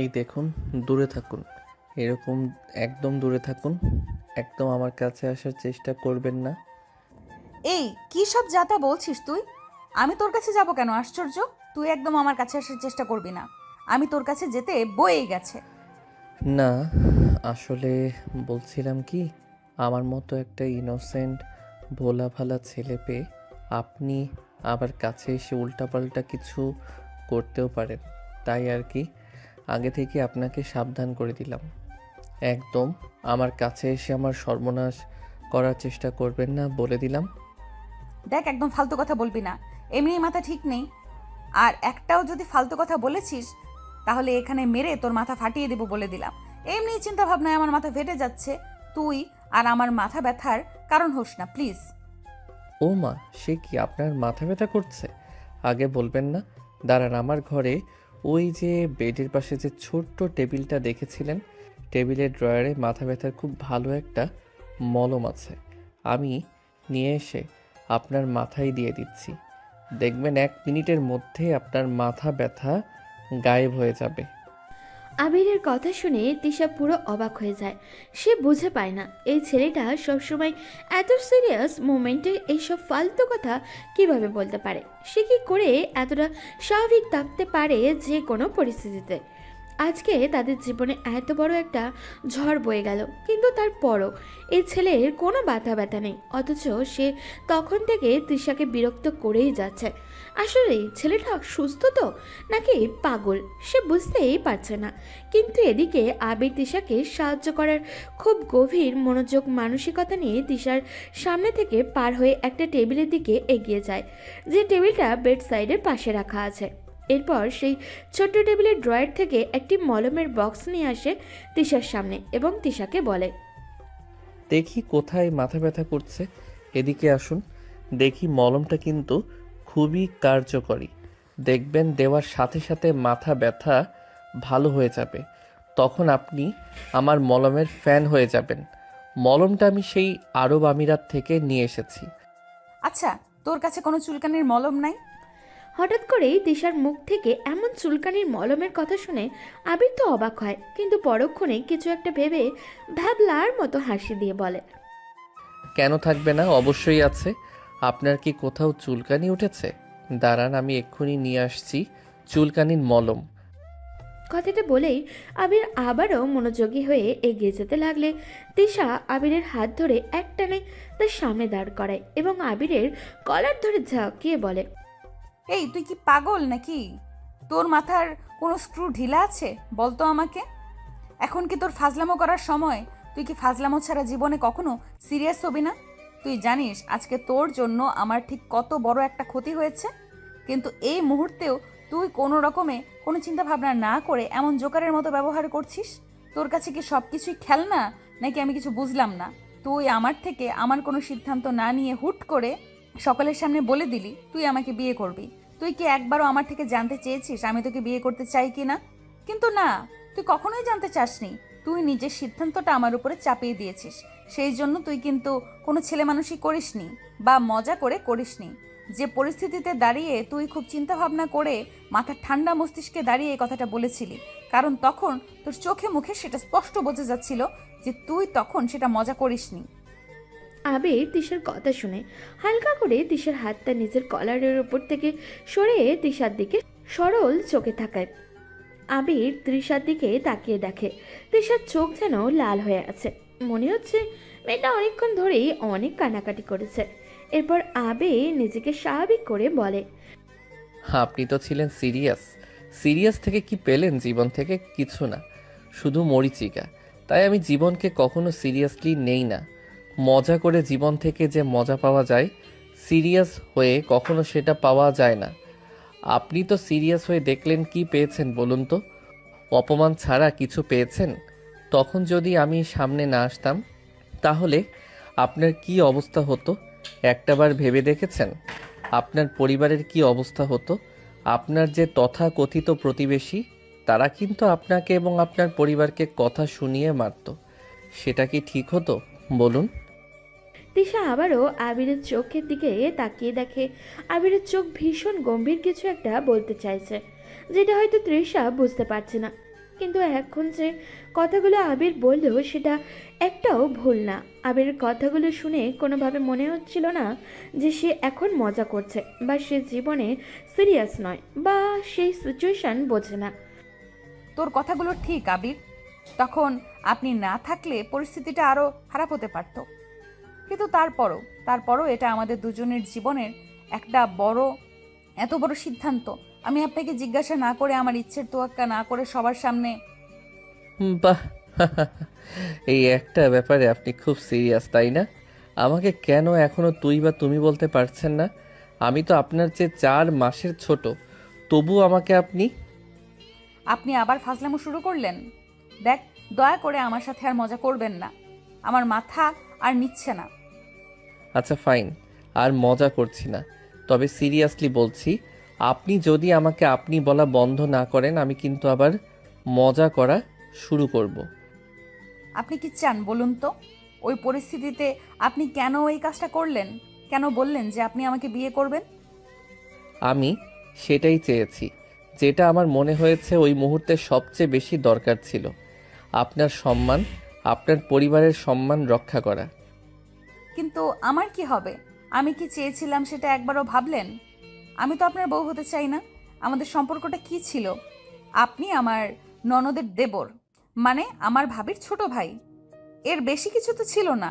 এই দেখুন, দূরে থাকুন। এরকম একদম দূরে থাকুন। একদম আমার কাছে আসার চেষ্টা করবেন না। এই কি সব যাতা বলছিস তুই? আমি তোর কাছে যাব কেন? আশ্চর্য! তুই একদম আমার কাছে আসার চেষ্টা করবি না। আমি তোর কাছে যেতে বয়েই গেছে। না, আসলে বলছিলাম কি, আমার মতো একটা ইনোসেন্ট ভোলা ভালা ছেলে পেয়ে আপনি আবার কাছে এসে উল্টাপাল্টা কিছু করতেও পারেন। তাই আর কি, আগে থেকে আপনাকে সাবধান করে দিলাম। একদম আমার কাছে এসে আমার সর্বনাশ করার চেষ্টা করবেন না, বলে দিলাম। দেখ, একদম ফালতু কথা বলবি না। এমনি মাথা ঠিক নেই। আর একটাও যদি ফালতু কথা বলেছিস তাহলে এখানে মেরে তোর মাথা ফাটিয়ে দেবো বলে দিলাম। এমনি চিন্তা ভাবনায় আমার মাথা ফেটে যাচ্ছে। তুই আর আমার মাথা ব্যথার কারণ হোস না, প্লিজ। ও মা, সে কি আপনার মাথা ব্যথা করছে? আগে বলবেন না। দাঁড়ান, আমার ঘরে ওই যে বেডের পাশে যে ছোট্ট টেবিলটা দেখেছিলেন, টেবিলের ড্রয়ারে মাথা ব্যথার খুব ভালো একটা মলম আছে। আমি নিয়ে এসে আপনার মাথায় দিয়ে দিচ্ছি। দেখবেন 1 মিনিটের মধ্যে আপনার মাথা ব্যথা গায়েব হয়ে যাবে। আবিরের কথা শুনে তিশা পুরো অবাক হয়ে যায়। সে বুঝে পায় না এই ছেলেটা সবসময় এত সিরিয়াস মোমেন্টে এইসব ফালতু কথা কিভাবে বলতে পারে। সে কি করে এতটা স্বাভাবিক থাকতে পারে যে কোনো পরিস্থিতিতে। আজকে তাদের জীবনে এত বড় একটা ঝড় বয়ে গেল, কিন্তু তারপরও এই ছেলের কোনো ব্যথা ব্যথা নেই, অথচ সে তখন থেকে তৃষাকে বিরক্ত করেই যাচ্ছে। আসলে ছেলেটা সুস্থ তো নাকি পাগল সে বুঝতেই পারছে না। কিন্তু এদিকে আবির তৃষাকে সাহায্য করার খুব গভীর মনোযোগ মানসিকতা নিয়ে তৃষার সামনে থেকে পার হয়ে একটা টেবিলের দিকে এগিয়ে যায়, যে টেবিলটা বেড সাইডের পাশে রাখা আছে। এরপর সেই ছোট্ট টেবিলের ড্রয়ার থেকে একটি মলমের বক্স নিয়ে আসে তৃষার সামনে এবং তৃষাকে বলে, দেখি কোথায় মাথা ব্যথা করছে, এদিকে আসুন। দেখি, মলমটা কিন্তু খুবই কার্যকরী। দেখবেন দেওয়ার সাথে সাথে মাথা ব্যথা ভালো হয়ে যাবে। তখন আপনি আমার মলমের ফ্যান হয়ে যাবেন। মলমটা আমি সেই আরব আমিরাত থেকে নিয়ে এসেছি। আচ্ছা, তোর কাছে কোনো চুলকানির মলম নাই? হঠাৎ করেই তৃষার মুখ থেকে এমন চুলকানির মলমের কথা শুনে আবির তো অবাক হয়, কিন্তু পরক্ষণে কিছু একটা ভেবে ভ্যাবলার মতো হাসি দিয়ে বলে, কেন থাকবে না? অবশ্যই আছে। আপনার কি কোথাও চুলকানি উঠেছে? দাঁড়ান, আমি এক্ষুনি নিয়ে আসছি চুলকানির মলম। কথাটা বলেই আবির আবারও মনোযোগী হয়ে এগিয়ে যেতে লাগলে তৃষা আবিরের হাত ধরে একটানে তার সামনে দাঁড় করায় এবং আবিরের কলার ধরে ঝাঁকিয়ে বলে, এই তুই কি পাগল নাকি? তোর মাথার কোনো স্ক্রু ঢিলা আছে? বলতো আমাকে। এখন কি তোর ফাজলামো করার সময়? তুই কি ফাজলামো ছাড়া জীবনে কখনো সিরিয়াস হবি না? তুই জানিস আজকে তোর জন্য আমার ঠিক কত বড় একটা ক্ষতি হয়েছে? কিন্তু এই মুহূর্তেও তুই কোনো রকমে কোনো চিন্তা ভাবনা না করে এমন জোকারের মতো ব্যবহার করছিস। তোর কাছে কি সব কিছুই খেলনা, নাকি আমি কিছু বুঝলাম না। তুই আমার থেকে আমার কোনো সিদ্ধান্ত না নিয়ে হুট করে সকলের সামনে বলে দিলি তুই আমাকে বিয়ে করবি। তুই কি একবারও আমার থেকে জানতে চেয়েছিস আমি তোকে বিয়ে করতে চাই কি না? কিন্তু না, তুই কখনোই জানতে চাসনি। তুই নিজের সিদ্ধান্তটা আমার উপরে চাপিয়ে দিয়েছিস। সেই জন্য তুই কিন্তু কোনো ছেলে মানুষই করিসনি বা মজা করে করিসনি। যে পরিস্থিতিতে দাঁড়িয়ে তুই খুব চিন্তা ভাবনা করে মাথার ঠান্ডা মস্তিষ্কে দাঁড়িয়ে এই কথাটা বলেছিলি, কারণ তখন তোর চোখে মুখে সেটা স্পষ্ট বোঝা যাচ্ছিল যে তুই তখন সেটা মজা করিসনি। আবির তৃষার কথা শুনে হালকা করে তৃষার হাতটা নিজের কলারের উপর থেকে সরিয়ে তৃষার দিকে সরল চোখে তাকায়। আবির তৃষার দিকে তাকিয়ে দেখে তৃষার চোখ যেন লাল হয়ে আছে। মনে হচ্ছে মেয়েটা অনেকক্ষণ ধরেই অনেক কান্নাকাটি করেছে। এরপর আবির নিজেকে স্বাভাবিক করে বলে, আপনি তো ছিলেন সিরিয়াস। সিরিয়াস থেকে কি পেলেন জীবন থেকে? কিছু না, শুধু মরীচিকা। তাই আমি জীবনকে কখনো সিরিয়াসলি নেই না। মজা করে জীবন থেকে যে মজা পাওয়া যায়, সিরিয়াস হয়ে কখনো সেটা পাওয়া যায় না। আপনি তো সিরিয়াস হয়ে দেখলেন, কি পেয়েছেন বলুন তো? অপমান ছাড়া কিছু পেয়েছেন? তখন যদি আমি সামনে না আসতাম, তাহলে আপনার কি অবস্থা হতো একটাবার ভেবে দেখেছেন? আপনার পরিবারের কি অবস্থা হতো? আপনার যে তথাকথিত প্রতিবেশী, তারা কিন্তু আপনাকে এবং আপনার পরিবারকে কথা শুনিয়ে মারত। সেটা কি ঠিক হতো বলুন? তৃষা আবারও আবিরের চোখের দিকে তাকিয়ে দেখে আবিরের চোখ ভীষণ গম্ভীর কিছু একটা বলতে চাইছে, যেটা হয়তো তৃষা বুঝতে পারছে না। কিন্তু এখন যে কথাগুলো আবির বলল সেটা একটাও ভুল না। আবিরের কথাগুলো শুনে কোনোভাবে মনে হচ্ছিল না যে সে এখন মজা করছে বা সে জীবনে সিরিয়াস নয় বা সেই সিচুয়েশন বোঝে না। তোর কথাগুলো ঠিক আবির, তখন আপনি না থাকলে পরিস্থিতিটা আরও খারাপ হতে পারত। কিন্তু তারপরও এটা আমাদের দুজনের জীবনের একটা এত বড় সিদ্ধান্ত। আমি আপনাকে জিজ্ঞাসা না করে, আমার ইচ্ছের তোয়াক্কা না করে সবার সামনে। বাহ! এই একটা ব্যাপারে আপনি খুব সিরিয়াস, তাই না? আমাকে কেন এখনো তুই বা তুমি বলতে পারছেন না? আমি তো আপনার চেয়ে 4 মাসের ছোট, তবু আমাকে আপনি। আপনি আবার ফাজলামো শুরু করলেন। দেখ, দয়া করে আমার সাথে আর মজা করবেন না, আমার মাথা আর নিচ্ছে না। আচ্ছা ফাইন, আর মজা করছি না। তবে সিরিয়াসলি বলছি, আপনি যদি আমাকে আপনি বলা বন্ধ না করেন, আমি কিন্তু আবার মজা করা শুরু করব। আপনি কি চান বলুন তো? ওই পরিস্থিতিতে আপনি কেন এই কাজটা করলেন? কেন বললেন যে আপনি আমাকে বিয়ে করবেন? আমি সেটাই চেয়েছি, যেটা আমার মনে হয়েছে ওই মুহূর্তে সবচেয়ে বেশি দরকার ছিল। আপনার সম্মান, আপনার পরিবারের সম্মান রক্ষা করা। কিন্তু আমার কি হবে? আমি কি চেয়েছিলাম সেটা একবারও ভাবলেন? আমি তো আপনার বউ হতে চাই না। আমাদের সম্পর্কটা কি ছিল? আপনি আমার ননদের দেবর, মানে আমার ভাবির ছোট ভাই। এর বেশি কিছু তো ছিল না।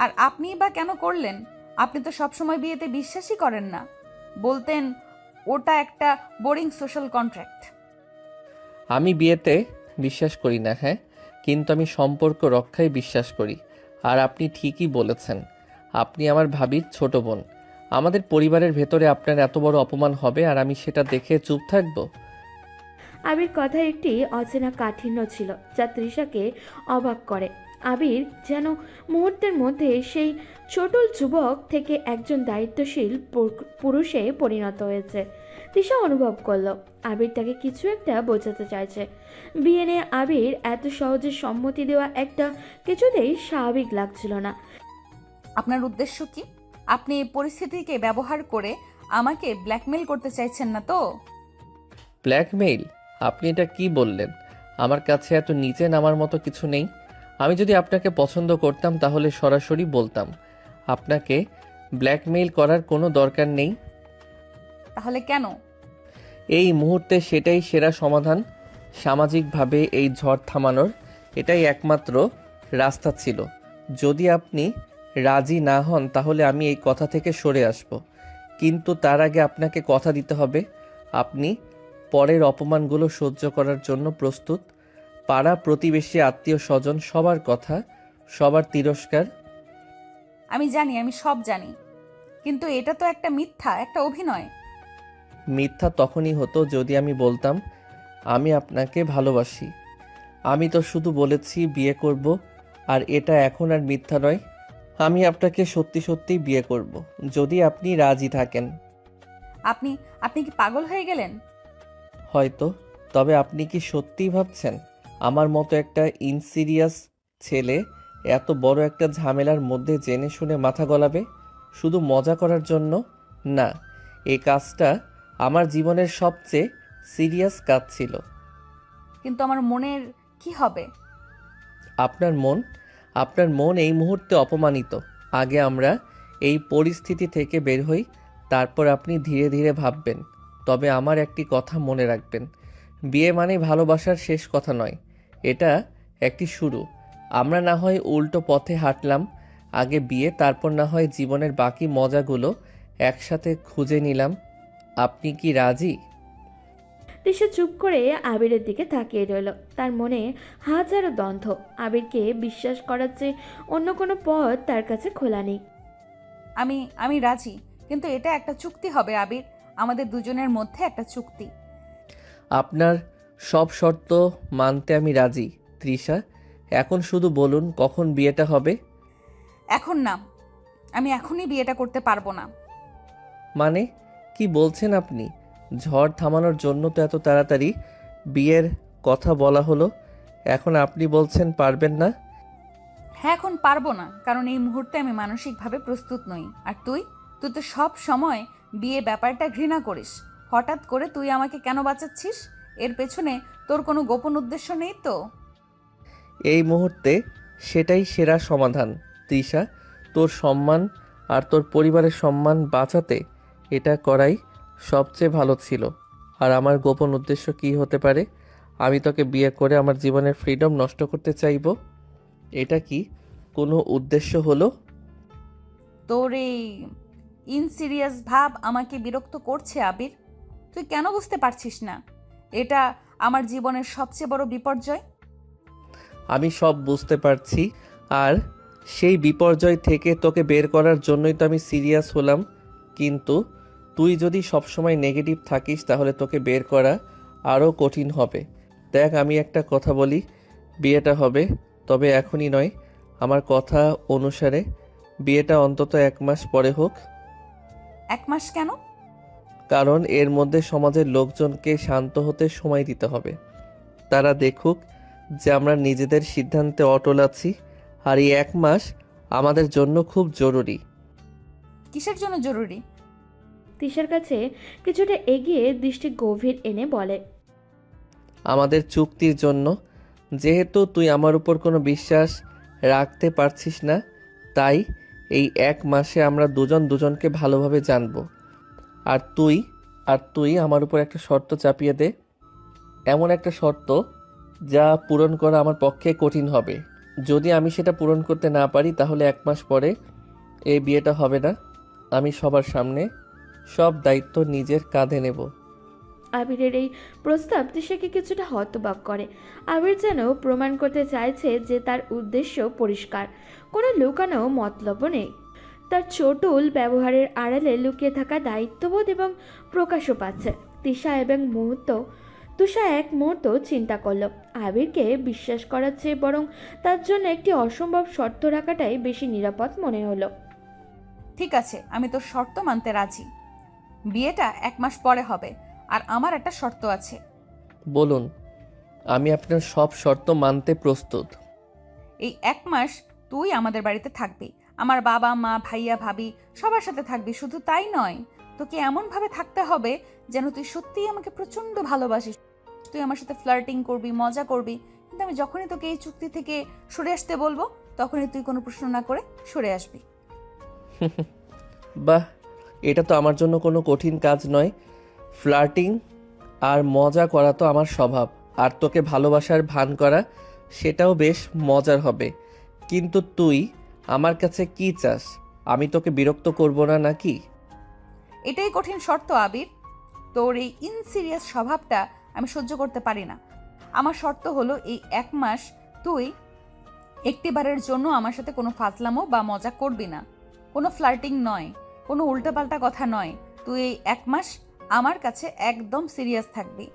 আর আপনি বা কেন করলেন? আপনি তো সবসময় বিয়েতে বিশ্বাসই করেন না, বলতেন ওটা একটা বোরিং সোশ্যাল কন্ট্রাক্ট। আমি বিয়েতে বিশ্বাস করি না, হ্যাঁ, কিন্তু আমি সম্পর্ক রক্ষায় বিশ্বাস করি। আর আপনি ঠিকই বলেছেন, আপনি আমার ভাবির ছোট বোন। আমাদের পরিবারের ভেতরে আপনার এত বড় অপমান হবে আর আমি সেটা দেখে চুপ থাকবো? আবির কথায় একটি অচেনা কাঠিন্য ছিল যা তৃষাকে অবাক করে। আবির যেন মুহূর্তের মধ্যে সেই চটুল যুবক থেকে একজন দায়িত্বশীল পুরুষে পরিণত হয়েছে। তৃষা অনুভব করলো আবির তাকে কিছু একটা বোঝাতে চাইছে। বিয়ে নিয়ে আবির এত সহজে সম্মতি দেওয়া একটা কিছুতেই স্বাভাবিক লাগছিল না। আপনার উদ্দেশ্য কি? আপনি এই পরিস্থিতিকে ব্যবহার করে আমাকে ব্ল্যাকমেল করতে চাইছেন না তো? ব্ল্যাকমেইল? আপনি এটা কি বললেন? আমার কাছে এত নিচে নামার মতো কিছু নেই। আমি যদি আপনাকে পছন্দ করতাম তাহলে সরাসরি বলতাম। আপনাকে ব্ল্যাকমেইল করার কোনো দরকার নেই। তাহলে কেন? এই মুহূর্তে সেটাই সেরা সমাধান। সামাজিকভাবে এই ঝড় থামানোর এটাই একমাত্র রাস্তা ছিল। যদি আপনি রাজি না হন তাহলে আমি এই কথা থেকে সরে আসব, কিন্তু তার আগে আপনাকে কথা দিতে হবে আপনি পরের অপমানগুলো সহ্য করার জন্য প্রস্তুত। পাড়া প্রতিবেশী আত্মীয় স্বজন সবার কথা, সবার তিরস্কার। আমি জানি, আমি সব জানি, কিন্তু এটা তো একটা মিথ্যা, একটা অভিনয়। মিথ্যা তখনই হতো যদি আমি বলতাম আমি আপনাকে ভালোবাসি। আমি তো শুধু বলেছি বিয়ে করব, আর এটা এখন আর মিথ্যা নয়। আমি আপনাকে সত্যি সত্যি বিয়ে করব, যদি আপনি রাজি থাকেন। আপনি আপনি কি পাগল হয়ে গেলেন? হয়তো, তবে আপনি কি সত্যিই ভাবছেন আমার মতো একটা ইনসিরিয়াস ছেলে এত বড় একটা ঝামেলার মধ্যে জেনে শুনে মাথা গলাবে শুধু মজা করার জন্য? না, এই কাজটা আমার জীবনের সবচেয়ে সিরিয়াস কাজ ছিল। কিন্তু আমার মনের কি হবে? আপনার মন? আপনার মন এই মুহূর্তে অপমানিত। আগে আমরা এই পরিস্থিতি থেকে বের হই, তারপর আপনি ধীরে ধীরে ভাববেন। তবে আমার একটি কথা মনে রাখবেন, বিয়ে মানে ভালোবাসার শেষ কথা নয়, এটা একটি শুরু। আমরা না হয় উল্টো পথে হাঁটলাম, আগে বিয়ে, তারপর না হয় জীবনের বাকি মজাগুলো একসাথে খুঁজে নিলাম। আপনি কি রাজি? তৃষা চুপ করে আবিরের দিকে তাকিয়ে রইল। তার মনে হাজারো দ্বন্দ্ব। আবিরকে বিশ্বাস করার চেয়ে অন্য কোনো পথ তার কাছে খোলা নেই। আমি আমি রাজি, কিন্তু এটা একটা চুক্তি হবে আবির, আমাদের দুজনের মধ্যে একটা চুক্তি। আপনার সব শর্ত মানতে আমি রাজি তৃষা। এখন শুধু বলুন কখন বিয়েটা হবে? এখন না, আমি এখনই বিয়েটা করতে পারবো না। মানে কি বলছেন আপনি? ঝড় থামানোর জন্য তো এত তাড়াতাড়ি বিয়ের কথা বলা হলো, এখন আপনি বলছেন পারবেন না? হ্যাঁ, এখন পারবো না, কারণ এই মুহূর্তে আমি মানসিকভাবে প্রস্তুত নই। আর তুই তুই তো সব সময় বিয়ে ব্যাপারটা ঘৃণা করিস। হঠাৎ করে তুই আমাকে কেন বাঁচাচ্ছিস? এর পেছনে তোর কোনো গোপন উদ্দেশ্য নেই তো? এই মুহূর্তে সেটাই সেরা সমাধান তৃষা। তোর সম্মান আর তোর পরিবারের সম্মান বাঁচাতে এটা করাই সবচেয়ে ভালো ছিল। আর আমার গোপন উদ্দেশ্য কী হতে পারে? আমি তোকে বিয়ে করে আমার জীবনের ফ্রিডম নষ্ট করতে চাইবো? এটা কি কোনো উদ্দেশ্য হলো? তোর এই ইনসিরিয়াস ভাব আমাকে বিরক্ত করছে আবির। তুই কেন বুঝতে পারছিস না এটা আমার জীবনের সবচেয়ে বড় বিপর্যয়? আমি সব বুঝতে পারছি, আর সেই বিপর্যয় থেকে তোকে বের করার জন্যই তো আমি সিরিয়াস হলাম। কিন্তু তুই যদি সবসময় নেগেটিভ থাকিস তাহলে তোকে বের করা আরও কঠিন হবে। দেখ, আমি একটা কথা বলি, বিয়েটা হবে, তবে এখনই নয়। আমার কথা অনুসারে বিয়েটা অন্তত 1 মাস পরে হোক। 1 মাস কেন? কারণ এর মধ্যে সমাজের লোকজনকে শান্ত হতে সময় দিতে হবে। তারা দেখুক যে আমরা নিজেদের সিদ্ধান্তে অটল আছি। আর এই 1 মাস আমাদের জন্য খুব জরুরি। কিসের জন্য জরুরি? তিশার কাছে কিছুটা এগিয়ে দৃষ্টি গভীর এনে বলে, আমাদের চুক্তির জন্য। যেহেতু তুই আমার উপর কোনো বিশ্বাস রাখতে পারছিস না, তাই এই 1 মাসে আমরা দুজন দুজনকে ভালোভাবে জানবো। আর তুই আমার উপর একটা শর্ত চাপিয়ে দে। এমন একটা শর্ত যা পূরণ করা আমার পক্ষে কঠিন হবে। যদি আমি সেটা পূরণ করতে না পারি তাহলে 1 মাস পরে এই বিয়েটা হবে না। আমি সবার সামনে সব দায়িত্ব নিজের কাঁধে নেব। আবিরের এই প্রস্তাব তিশাকে কিছুটা হতবাক করে। আবির যেন প্রমাণ করতে চাইছে যে তার উদ্দেশ্য পরিষ্কার, কোনো লুকানো মতলবও নেই। তার চটুল ব্যবহারের আড়ালে লুকিয়ে থাকা দায়িত্ববোধ এবং প্রকাশও পাচ্ছে। তিশা এক মুহূর্ত চিন্তা করল, আবিরকে বিশ্বাস করার চেয়ে বরং তার জন্য একটি অসম্ভব শর্ত রাখাটাই বেশি নিরাপদ মনে হলো। ঠিক আছে, আমি তোর শর্ত মানতে রাজি। বিয়েটা 1 মাস পরে হবে, আর আমার একটা শর্ত আছে। বলুন, আমি আপনার সব শর্ত মানতে প্রস্তুত। এই 1 মাস তুই আমাদের বাড়িতে থাকবি। আমার বাবা মা ভাইয়া ভাবি সবার সাথে থাকবি। শুধু তাই নয়, তোকে এমনভাবে থাকতে হবে যেন তুই সত্যিই আমাকে প্রচণ্ড ভালোবাসিস। তুই আমার সাথে ফ্লার্টিং করবি, মজা করবি, কিন্তু আমি যখনই তোকে এই চুক্তি থেকে সরে আসতে বলবো তখনই তুই কোনো প্রশ্ন না করে সরে আসবি। বাহ, এটা তো আমার জন্য কোনো কঠিন কাজ নয়। ফ্লার্টিং আর মজা করা তো আমার স্বভাব। আর তোকে ভালোবাসার ভান করা, সেটাও বেশ মজার হবে। কিন্তু তুই আমার কাছে কি চাস? আমি তোকে বিরক্ত করব না নাকি? এটাই কঠিন শর্ত আবির। তোর এই ইনসিরিয়াস স্বভাবটা আমি সহ্য করতে পারি না। আমার শর্ত হলো এই 1 মাস তুই একটিবারের জন্য আমার সাথে কোনো ফাজলামো বা মজা করবি না। কোনো ফ্লার্টিং নয়, কোনো উল্টোপাল্টা কথা নয়। তুই এই 1 মাস আমার কাছে একদম সিরিয়াস থাকবি।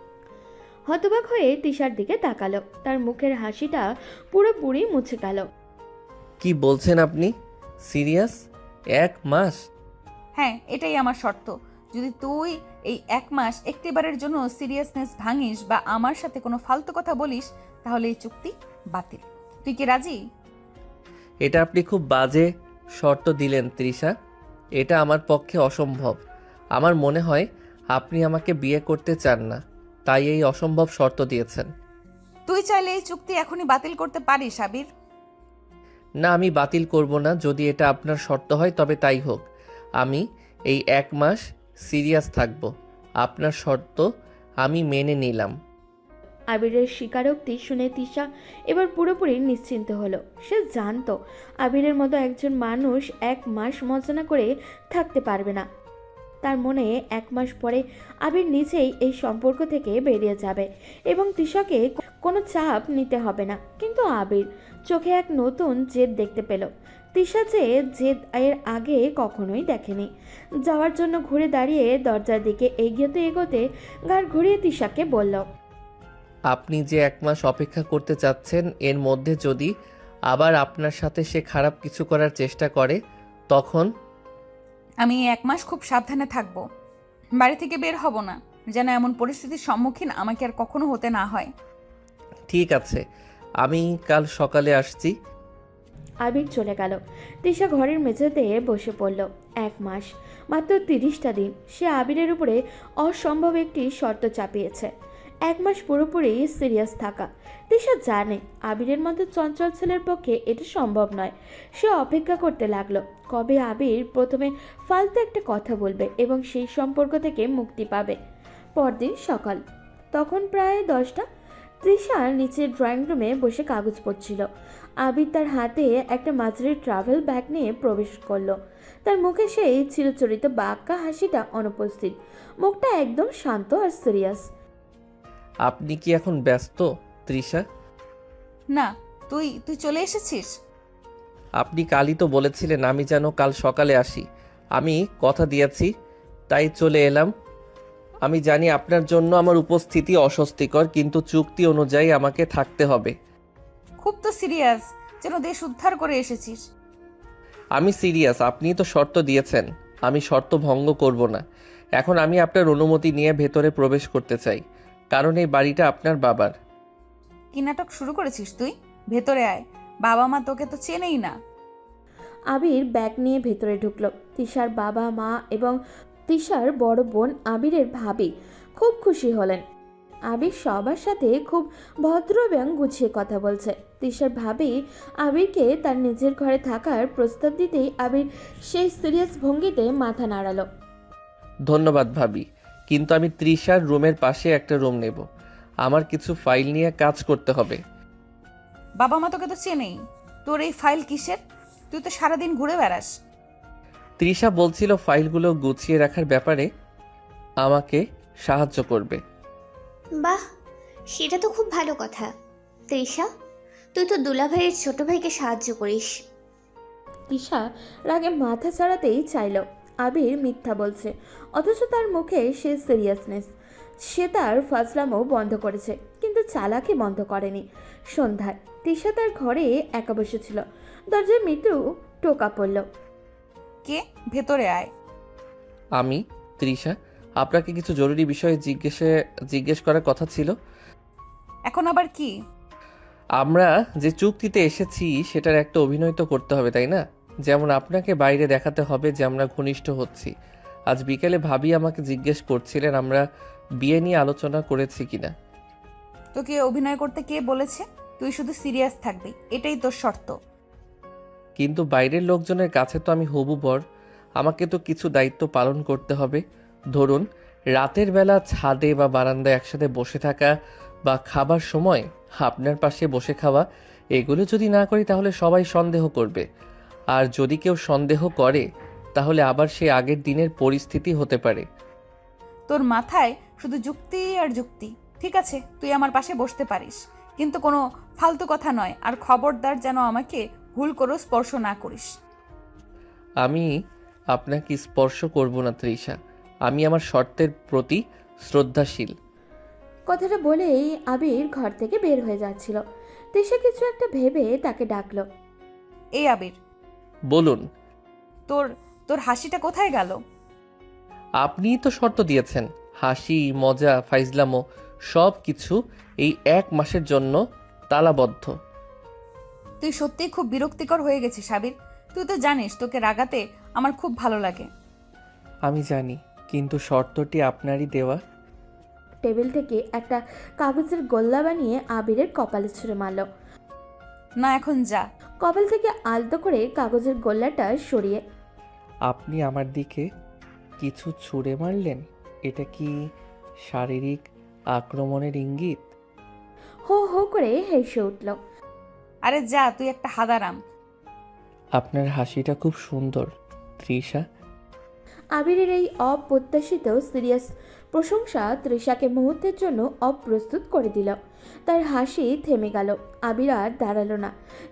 হতবাক হয়ে তিশার দিকে তাকালো। তার মুখের হাসিটা পুরোপুরি মুছে গেল। কি বলছেন আপনি? সিরিয়াস? 1 মাস? হ্যাঁ, এটাই আমার শর্ত। যদি তুই এই 1 মাস একটিবারের জন্য সিরিয়াসনেস ভাঙিস বা আমার সাথে কোনো ফালতু কথা বলিস তাহলে এই চুক্তি বাতিল। তুই কি রাজি? এটা আপনি খুব বাজে শর্ত দিলেন তৃষা। এটা আমার পক্ষে অসম্ভব। আমার মনে হয় আপনি আমাকে বিয়ে করতে চান না, তাই এই অসম্ভব শর্ত দিয়েছেন। তুই চাইলে এই চুক্তি এখনই বাতিল করতে পারিস আবির। না, আমি বাতিল করব না। যদি এটা আপনার শর্ত হয় তবে তাই হোক। আমি এই 1 মাস সিরিয়াস থাকব। আপনার শর্ত আমি মেনে নিলাম। আবিরের স্বীকারোক্তি শুনে তিশা এবার পুরোপুরি নিশ্চিন্ত হলো। সে জানতো আবিরের মতো একজন মানুষ 1 মাস মজা না করে থাকতে পারবে না। তার মনে 1 মাস পরে আবির নিজেই এই সম্পর্ক থেকে বেরিয়ে যাবে এবং তিশাকে কোনো চাপ নিতে হবে না। কিন্তু আবির চোখে এক নতুন জেদ দেখতে পেল। তিশা যে জেদ এর আগে কখনোই দেখেনি। যাওয়ার জন্য ঘুরে দাঁড়িয়ে দরজার দিকে এগোতে ঘাড় ঘুরিয়ে তিশাকে বলল, আপনি যে 1 মাস অপেক্ষা করতে চাচ্ছেন, এর মধ্যে যদি আবার আপনার সাথে সে খারাপ কিছু করার চেষ্টা করে তখন? আমি 1 মাস খুব সাবধানে থাকবো। বাড়ি থেকে বের হব না, যেন এমন পরিস্থিতির সম্মুখীন আমাকে আর কখনো হতে না হয়। ঠিক আছে, আমি কাল সকালে আসছি। আবির চলে গেল। তিশা ঘরের মেঝেতে বসে পড়ল। 1 মাস, মাত্র 30টা দিন সে আবিরের উপরে অসম্ভব একটি শর্ত চাপিয়েছে। 1 মাস পুরোপুরি সিরিয়াস থাকা। তিশা জানে আবিরের মতো চঞ্চল ছেলের পক্ষে এটা সম্ভব নয়। সে অপেক্ষা করতে লাগলো কবে আবির প্রথমে ফালতু একটা কথা বলবে এবং সেই সম্পর্ক থেকে মুক্তি পাবে। পরদিন সকাল, তখন প্রায় 10টা। তৃষা নিচের ড্রয়িং রুমে বসে কাগজ পড়ছিল। আবির তার হাতে একটা মাঝারি ট্রাভেল ব্যাগ নিয়ে প্রবেশ করলো। তার মুখে সেই চিরচরিত বাঁকা হাসিটা অনুপস্থিত, মুখটা একদম শান্ত আর সিরিয়াস। আপনি কি এখন ব্যস্ত তৃষা? না, তুই তুই চলে এসেছিস? আপনি কালই তো বলেছিলেন আমি যেন কাল সকালে আসি। আমি কথা দিয়েছি, তাই চলে এলাম। আমি জানি আপনার জন্য আমার উপস্থিতি অস্বস্তিকর, কিন্তু চুক্তি অনুযায়ী আমাকে থাকতে হবে। খুব তো সিরিয়াস, যেন দেশ উদ্ধার করে এসেছিস। আমি সিরিয়াস, আপনিই তো শর্ত দিয়েছেন, আমি শর্ত ভঙ্গ করব না। এখন আমি আপনার অনুমতি নিয়ে ভেতরে প্রবেশ করতে চাই, কারণ এই বাড়িটা আপনার বাবার। কি নাটক শুরু করেছিস তুই? ভেতরে আয়, বাবা মা তোকে তো চেনেই না। আবির ব্যাগ নিয়ে ভেতরে ঢুকলো। তিশার বাবা মা এবং তিশার বড় বোন আবিরের ভাবি খুব খুশি হলেন। আবির সবার সাথে খুব ভদ্র এবং গুছিয়ে কথা বলছে। তিশার ভাবি আবিরকে তার নিজের ঘরে থাকার প্রস্তাব দিতেই আবির সেই সিরিয়াস ভঙ্গিতে মাথা নাড়ালো। ধন্যবাদ ভাবি, কিন্তু আমি তৃষার রুমের পাশে একটা রুম নেব। আমার কিছু ফাইল নিয়ে কাজ করতে হবে। বাবা মা তোকে তো চেনেই, তোর এই ফাইল কিসের? তুই তো সারাদিন ঘুরে বেড়াস। তৃষা বলছিল ফাইলগুলো গুছিয়ে রাখার ব্যাপারে আমাকে সাহায্য করবে। বাহ, সেটা তো খুব ভালো কথা। তৃষা, তুই তো দুলাভাইয়ের ছোট ভাইকে সাহায্য করিস। তিশা রাগে মাথা চাড়াতেই চাইল আবির মিথ্যা বলছে, অথচ তার মুখে সে সিরিয়াসনেস। সে তার ফাজলামও বন্ধ করেছে, কিন্তু চালাকি বন্ধ করেনি। সন্ধ্যায় তিশা তার ঘরে একা বসেছিল। দরজায় মৃদু টোকা পড়ল। কে? ভেতরে আয়। আমি তৃষা, আপনাকে কিছু জরুরি বিষয়ে জিজ্ঞেস করার কথা ছিল। এখন আবার কি? আমরা যে চুক্তিতে এসেছি সেটার একটা অভিনয় তো করতে হবে, তাই না? যেমন আপনাকে বাইরে দেখাতে হবে যে আমরা ঘনিষ্ঠ হচ্ছি। আজ বিকেলে ভাবি আমাকে জিজ্ঞেস করছিলেন আমরা বিয়ে নিয়ে আলোচনা করেছি কিনা। তোকে অভিনয় করতে কে বলেছে? তুই শুধু সিরিয়াস থাকবি, এটাই তোর শর্ত। কিন্তু বাইরের লোকজনের কাছে তো আমি হবু বর, আমাকে তো কিছু দায়িত্ব পালন করতে হবে। ধরুন রাতের বেলা ছাদে বা বারান্দায় একসাথে বসে থাকা, বা খাবার সময় আপনার পাশে বসে খাওয়া। এগুলো যদি না করি তাহলে সবাই সন্দেহ করবে, আর যদি কেউ সন্দেহ করে তাহলে আবার সে আগের দিনের পরিস্থিতি হতে পারে। তোর মাথায় শুধু যুক্তি আর যুক্তি। ঠিক আছে, তুই আমার পাশে বসতে পারিস, কিন্তু কোনো ফালতু কথা নয়। আর খবরদার যেন আমাকে ভুল করে স্পর্শ না করিস। আমি আপনাকে স্পর্শ করব না তৃষা, আমি আমার শর্তের প্রতি শ্রদ্ধাশীল। কথাটা বলেই আবির ঘর থেকে বের হয়ে যাচ্ছিল। তিশা কিছু একটা ভেবে তাকে ডাকলো। এই আবির, বলুন। তোর তোর হাসিটা কোথায় গেল? আপনিই তো শর্ত দিয়েছেন, হাসি মজা ফাইজলামো সব কিছু এই 1 মাসের জন্য তালাবদ্ধ। তুই সত্যিই খুব বিরক্তিকর হয়ে গেছিস আবির। তুই তো জানিস তোকে রাগাতে আমার খুব ভালো লাগে। আমি জানি, কিন্তু শর্তটি আপনারই দেওয়া। টেবিল থেকে একটা কাগজের গোল্লা বানিয়ে আবিরের কপালে ছুঁড়ে মারল। না, এখন যা। কপাল থেকে আলতো করে কাগজের গোল্লাটা সরিয়ে। আপনি আমার দিকে কিছু ছুঁড়ে মারলেন, এটা কি শারীরিক আক্রমণের ইঙ্গিত? হো হো করে হেসে উঠল। আরে যা, তুই একটা হাদারাম। আপনার হাসিটা খুব সুন্দর তৃষা। আবিরের এই অপ্রত্যাশিত সিরিয়াস প্রশংসা তৃষাকে মুহূর্তের জন্য অপ্রস্তুত করে দিল। তার হাসি থেমে গেল। আবির আর দাঁড়ালো না,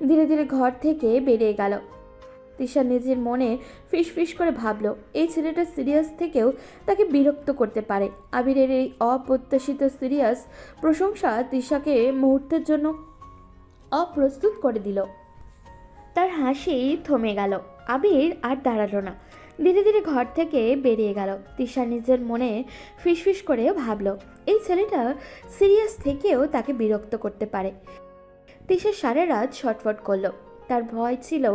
ধীরে ধীরে ঘর থেকে বেরিয়ে গেল। তৃষা নিজের মনে ফিসফিস করে ভাবল, এই ছেলেটা সিরিয়াস থেকেও তাকে বিরক্ত করতে পারে। আবিরের এই অপ্রত্যাশিত সিরিয়াস প্রশংসা তৃষাকে মুহূর্তের জন্য অপ্রস্তুত করে দিল। তার হাসি থমে গেল। আবির আর দাঁড়ালো না, ধীরে ধীরে ঘর থেকে বেরিয়ে গেল। তৃষা নিজের মনে ফিসফিস করে ভাবল, এই ছেলেটা সিরিয়াস থেকেও তাকে বিরক্ত করতে পারে। তৃষা সারা রাত ছটফট করলো। তার ভয় ছিল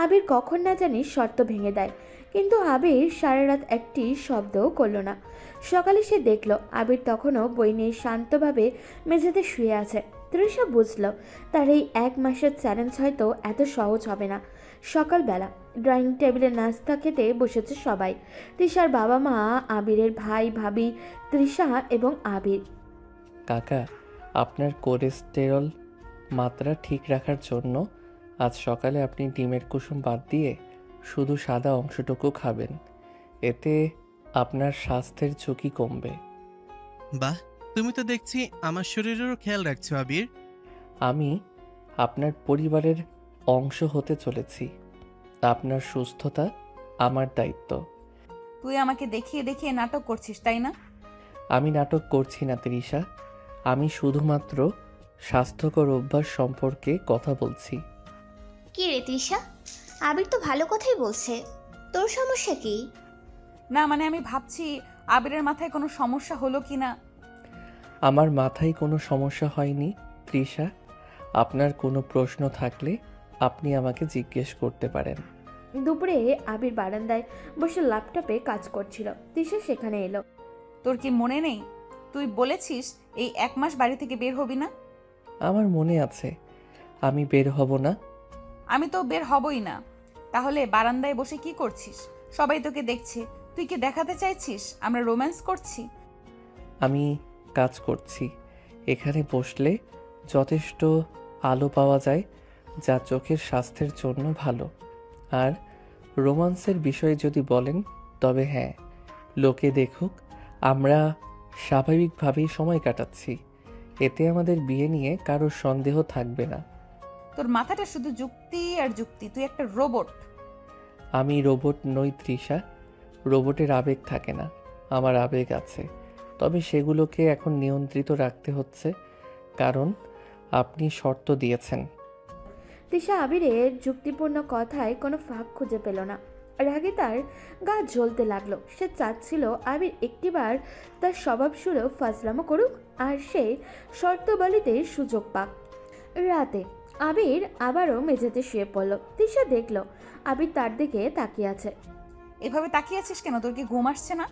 আবির কখন না জানি শর্ত ভেঙে দেয়, কিন্তু আবির সারা রাত একটি শব্দও করল না। সকালে সে দেখল আবির তখনও বই নিয়ে শান্তভাবে মেঝেতে শুয়ে আছে। তৃষা বুঝল তার এই 1 মাসের চ্যালেঞ্জ হয়তো এত সহজ হবে না। সকালবেলা ড্রয়িং টেবিলে নাস্তা খেতে বসেছে সবাই। তৃষার বাবা মা, আবিরের ভাই ভাবি, তৃষা এবং আবির। কাকা, আপনার কোলেস্টেরল মাত্রা ঠিক রাখার জন্য আজ সকালে আপনি ডিমের কুসুম বাদ দিয়ে শুধু সাদা অংশটুকু খাবেন। এতে আপনার স্বাস্থ্যের ঝুঁকি কমবে। বাহ, তুমি তো দেখছি আমার শরীরেরও খেয়াল রাখছো আবির। আমি আপনার পরিবারের অংশ হতে চলেছি। আপনার সুস্থতা আমার দায়িত্ব। তুই আমাকে দেখিয়ে দেখিয়ে নাটক করছিস, তাই না? আমি নাটক করছি না তৃষা, আমি শুধুমাত্র স্বাস্থ্যকর অভ্যাস সম্পর্কে কথা বলছি। কি রে তৃষা, আবির তো ভালো কথাই বলছে, তোর সমস্যা কি? না মানে আমি ভাবছি আবিরের মাথায় কোনো সমস্যা হলো কি না। আমার মাথায় কোনো সমস্যা হয়নি তৃষা। আপনার কোনো প্রশ্ন থাকলে আপনি আমাকে জিজ্ঞেস করতে পারেন। দুপুরে আবির বারান্দায় বসে ল্যাপটপে কাজ করছিল। তৃষা সেখানে এলো। তোর কি মনে নেই তুই বলেছিস এই 1 মাস বাড়ি থেকে বের হবি না? আমার মনে আছে, আমি বের হব না। আমি তো বের হবই না। তাহলে বারান্দায় বসে কি করছিস? সবাই তোকে দেখছে, তুই কি দেখাতে চাইছিস আমরা রোম্যান্স করছি? আমি কাজ করছি। এখানে বসলে যথেষ্ট আলো পাওয়া যায়, যা চোখের স্বাস্থ্যের জন্য ভালো। আর রোমান্সের বিষয়ে যদি বলেন তবে হ্যাঁ, লোকে দেখুক, আমরা স্বাভাবিকভাবেই সময় কাটাচ্ছি। এতে আমাদের বিয়ে নিয়ে কারোর সন্দেহ থাকবে না। তোর মাথাটা শুধু যুক্তি আর যুক্তি, তুই একটা রোবট। আমি রোবট নই তৃষা, রোবটের আবেগ থাকে না। আমার আবেগ আছে, তবে সেগুলোকে এখন নিয়ন্ত্রিত রাখতে হচ্ছে, কারণ আপনি শর্ত দিয়েছেন। তৃষা আবিরের যুক্তিপূর্ণ কথায় কোনো ফাঁক খুঁজে পেল না। রাগে তার গা জ্বলতে লাগলো। সে চাচ্ছিল আবির একটিবার তার স্বভাব সুলভ ফাজলামো করুক আর সে শর্তবলিতে সুযোগ পাক। রাতে আবির আবারও মেঝেতে শুয়ে পড়ল। তৃষা দেখল আবির তার দিকে তাকিয়ে আছে। এভাবে তাকিয়ে আছিস কেন? তোর কি ঘুম আসছে না?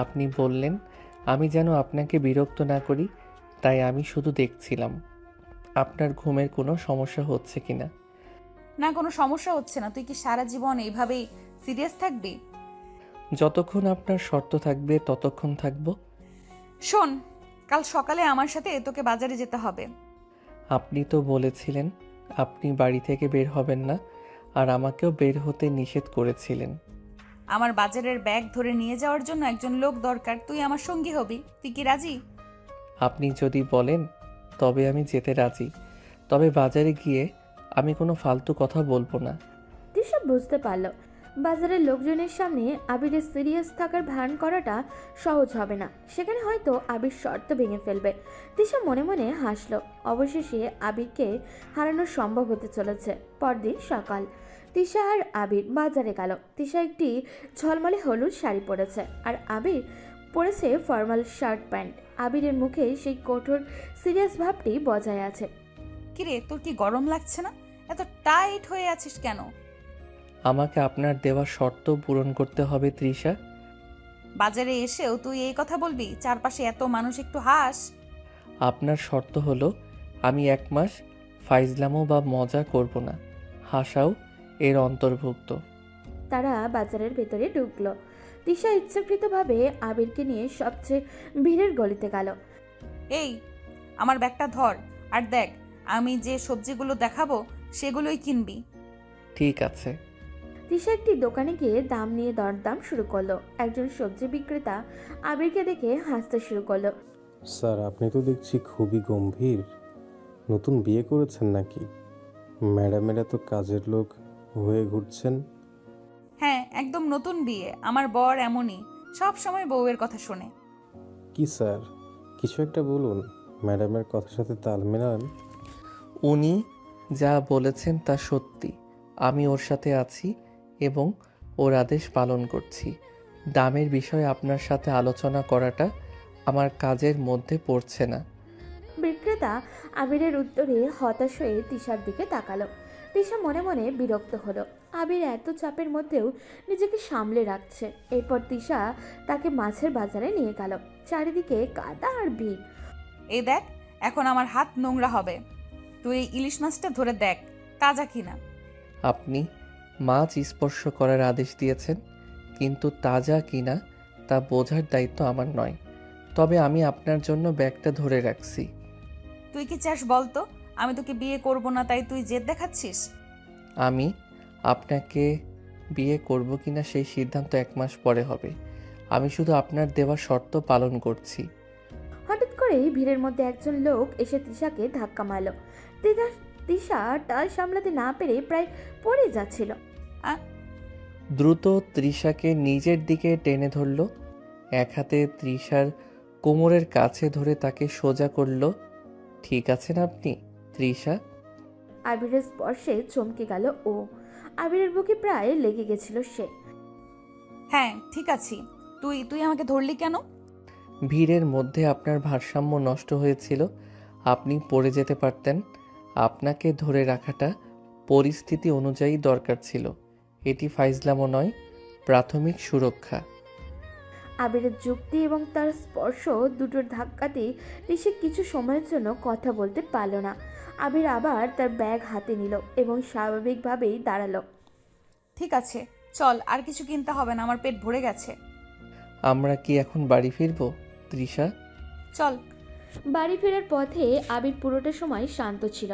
আপনি বললেন আমি যেন আপনাকে বিরক্ত না করি, তাই আমি শুধু দেখছিলাম আপনার ঘুমের কোনো সমস্যা হচ্ছে কিনা। না, কোনো সমস্যা হচ্ছে না। তুই কি সারা জীবন এইভাবেই সিরিয়াস থাকবি? যতক্ষণ আপনার শর্ত থাকবে ততক্ষণ থাকবো। শোন, কাল সকালে আমার সাথে তোকে বাজারে যেতে হবে। আপনি তো বলেছিলেন আপনি বাড়ি থেকে বের হবেন না, আর আমাকেও বের হতে নিষেধ করেছিলেন। আমার বাজারের ব্যাগ ধরে নিয়ে যাওয়ার জন্য একজন লোক দরকার, তুই আমার সঙ্গী হবি। তুই কি রাজি? আপনি যদি বলেন তবে আমি যেতে রাজি, তবে বাজারে গিয়ে আমি কোনো ফালতু কথা বলবো না। তৃষা বুঝতে পারল বাজারের লোকজনের সামনে আবিরের সিরিয়াস থাকার ভান করাটা সহজ হবে না। সেখানে হয়তো আবির শর্ত ভেঙে ফেলবে। তৃষা মনে মনে হাসলো। অবশেষে আবিরকে হারানো সম্ভব হতে চলেছে। পরদিন সকাল, তৃষা আর আবির বাজারে গেল। তৃষা একটি ঝলমলে হলুদ শাড়ি পরেছে আর আবির পরেছে ফর্মাল শার্ট প্যান্ট। আবিরের মুখে সেই কঠোর সিরিয়াস ভাবটি বজায় আছে। কিরে, তোর কি গরম লাগছে না? এত টাইট হয়ে আছিস কেন? আমাকে আপনার দেওয়া শর্ত পূরণ করতে হবে তৃষা। বাজারে এসেও তুই এই কথা বলবি? চারপাশে এত মানুষ, একটু হাস। আপনার শর্ত হলো আমি 1 মাস ফাইজলামো বা মজা করব না, হাসাও এর অন্তর্ভুক্ত। তারা বাজারের ভেতরে ঢুকলো। তৃষা ইচ্ছাকৃতভাবে আবিরকে নিয়ে সবচেয়ে ভিড়ের গলিতে গেল। এই, আমার ব্যাগটা ধর আর দেখ, আমি যে সবজিগুলো দেখাবো সেগুলোই কিনবি। ঠিক আছে। তৃষা একটি দোকানে গিয়ে দাম নিয়ে দরদাম শুরু করলো। একজন সবজি বিক্রেতা আবিরকে দেখে হাসতে শুরু করলো। স্যার, আপনি তো দেখছি খুবই গম্ভীর। নতুন বিয়ে করেছেন নাকি? ম্যাডামেরা তো কাজের লোক হয়ে ঘুরছেন। হ্যাঁ, একদম নতুন বিয়ে। আমার বর এমনই, সব সময় বউয়ের কথা শোনে। কি স্যার, কিছু একটা বলুন, ম্যাডামের কথার সাথে তাল মেলান। উনি যা বলেছেন তা সত্যি। আমি ওর সাথে আছি এবং ওর আদেশ পালন করছি। দামের বিষয়ে আপনার সাথে আলোচনা করাটা আমার কাজের মধ্যে পড়ছে না। বিক্রেতা আবিরের উত্তরে হতাশ হয়ে তৃষার দিকে তাকালো। তৃষা মনে মনে বিরক্ত হলো। আবির এত চাপের মধ্যেও নিজেকে সামলে রাখছে। এরপর তিশা তাকে মাছের বাজারে নিয়ে গেল। চারিদিকে কাদা আর ভিড়। এই দেখ, এখন আমার হাত নোংরা হবে। তুই এই ইলিশ মাছটা ধরে দেখ তাজা কিনা। আপনি মাছ স্পর্শ করার আদেশ দিয়েছেন, কিন্তু তাজা কিনা তা বোঝার দায়িত্ব আমার নয়। তবে আমি আপনার জন্য ব্যাগটা ধরে রাখছি। তুই কি চাস বলতো? আমি তোকে বিয়ে করব না তাই তুই জেদ দেখাচ্ছিস? আমি আপনাকে বিয়ে করব কিনা সেই সিদ্ধান্ত 1 মাস পরে হবে। আমি শুধু আপনার দেওয়া শর্ত পালন করছি। হঠাৎ করেই ভিড়ের মধ্যে একজন লোক এসে তিশাকে ধাক্কা মারল। তিশা টাল সামলাতে না পেরে প্রায় পড়ে যাচ্ছিল। দ্রুত তৃষাকে নিজের দিকে টেনে ধরল। এক হাতে তৃষার কোমরের কাছে ধরে তাকে সোজা করল। ঠিক আছেন আপনি তৃষা? আবিরের স্পর্শে চমকে গেল ও। আবিরের বুকে প্রায় লেগে গেছিল সে। হ্যাঁ ঠিক আছি। তুই তুই আমাকে ধরলি কেন? ভিড়ের মধ্যে আপনার ভারসাম্য নষ্ট হয়েছিল, আপনি পড়ে যেতে পারতেন। আপনাকে ধরে রাখাটা পরিস্থিতি অনুযায়ী দরকার ছিল। এটি ফাইজলামো নয়, প্রাথমিক সুরক্ষা। আবিরের যুক্তি এবং তার স্পর্শ দুটোর ধাক্কাতে সে কিছু সময়ের জন্য কথা বলতে পারল না। আবির আবার তার ব্যাগ হাতে নিল এবং স্বাভাবিকভাবেই দাঁড়ালো। ঠিক আছে চল, আর কিছু কিনতে হবে না, আমার পেট ভরে গেছে। আমরা কি এখন বাড়ি ফিরবো তৃষা? চল। বাড়ি ফেরার পথে আবির পুরোটা সময় শান্ত ছিল।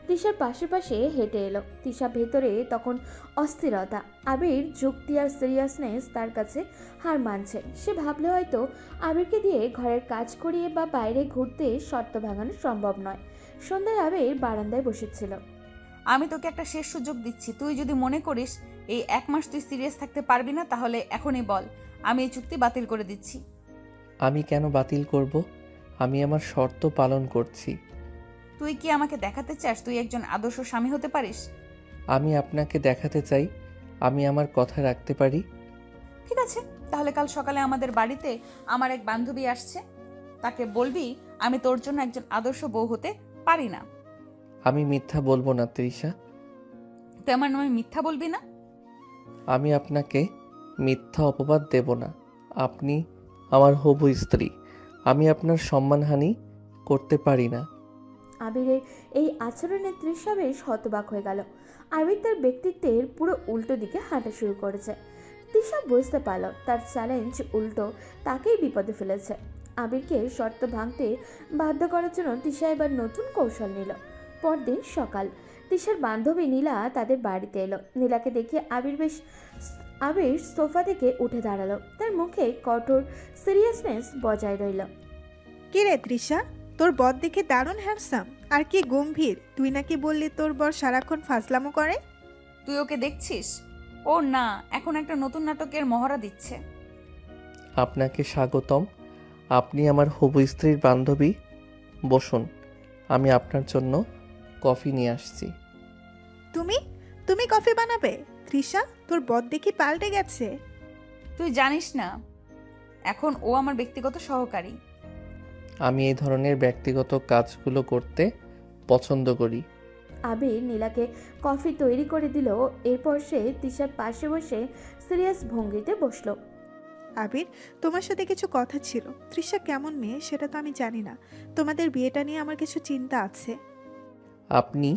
তিশার পাশে পাশে হেঁটে এলো। তিশা ভেতরে তখন অস্থিরতা। আবির যুক্তি আর সিরিয়াসনেস তার কাছে হার মানছে। সে ভাবলে হয়তো আবিরকে দিয়ে ঘরের কাজ করিয়ে বা বাইরে ঘুরতে শর্ত ভাঙানো সম্ভব নয়। সন্ধ্যায় আবির বারান্দায় বসেছিল। আমি তোকে একটা শেষ সুযোগ দিচ্ছি। তুই যদি মনে করিস এই 1 মাস তুই সিরিয়াস থাকতে পারবি না, তাহলে এখনই বল, আমি এই চুক্তি বাতিল করে দিচ্ছি। আমি কেন বাতিল করব? আমি আমার শর্ত পালন করছি। তুই কি আমাকে দেখাতে চাস তুই একজন আদর্শ স্বামী হতে পারিস? আমি আপনাকে দেখাতে চাই আমি আমার কথা রাখতে পারি। ঠিক আছে, তাহলে কাল সকালে আমাদের বাড়িতে আমার এক বান্ধবী আসছে। তাকে বলবি আমি তোর জন্য একজন আদর্শ বউ হতে পারি না। আমি মিথ্যা বলবো না তৃষা। তুই আমার নামে মিথ্যা বলবি না। আমি আপনাকে মিথ্যা অপবাদ দেব না। আপনি আমার হবু স্ত্রী। আমি আপনার সম্মানহানি করতে পারি না। আবিরের এই আচরণে তৃষা বেশ হতবাক হয়ে গেল। আবির তার ব্যক্তিত্বের পুরো উল্টো দিকে হাঁটা শুরু করেছে। তৃষা বুঝতে পারল তার চ্যালেঞ্জ উল্টো তাকেই বিপদে ফেলেছে। আবিরকে শর্ত ভাঙতে বাধ্য করার জন্য তৃষা এবার নতুন কৌশল নিল। পরদিন সকাল, তৃষার বান্ধবী নীলা তাদের বাড়িতে এলো। নীলাকে দেখে আবির সোফা থেকে উঠে দাঁড়ালো। তার মুখে কঠোর সিরিয়াসনেস বজায় রইল। কি রে তৃষা, তোর বর দেখে দারুণ হ্যান্ডসাম আর কি গম্ভীর। তুই নাকি বললি তোর বর সারাক্ষণ ফাজলামো করে? তুই ওকে দেখছিস? ও না, এখন একটা নতুন নাটকের মহড়া দিচ্ছে। আপনাকে স্বাগতম। আপনি আমার হবু স্ত্রীর বান্ধবী। বসুন, আমি আপনার জন্য কফি নিয়ে আসছি। তুমি তুমি কফি বানাবে? তৃষা, তোর বর দেখি পাল্টে গেছে। তুই জানিস না, এখন ও আমার ব্যক্তিগত সহকারী। আমি এই ধরনের ব্যক্তিগত কাজগুলো করতে পছন্দ করি। আবির নীলাকে কফি তৈরি করে দিল। এরপর সে তৃষার পাশে বসে সিরিয়াস ভঙ্গিতে বসলো। আবির, তোমার সাথে কিছু কথা ছিল। তৃষা কেমন মেয়ে সেটা তো আমি জানি না। তোমাদের বিয়েটা নিয়ে আমার কিছু চিন্তা আছে। আপনি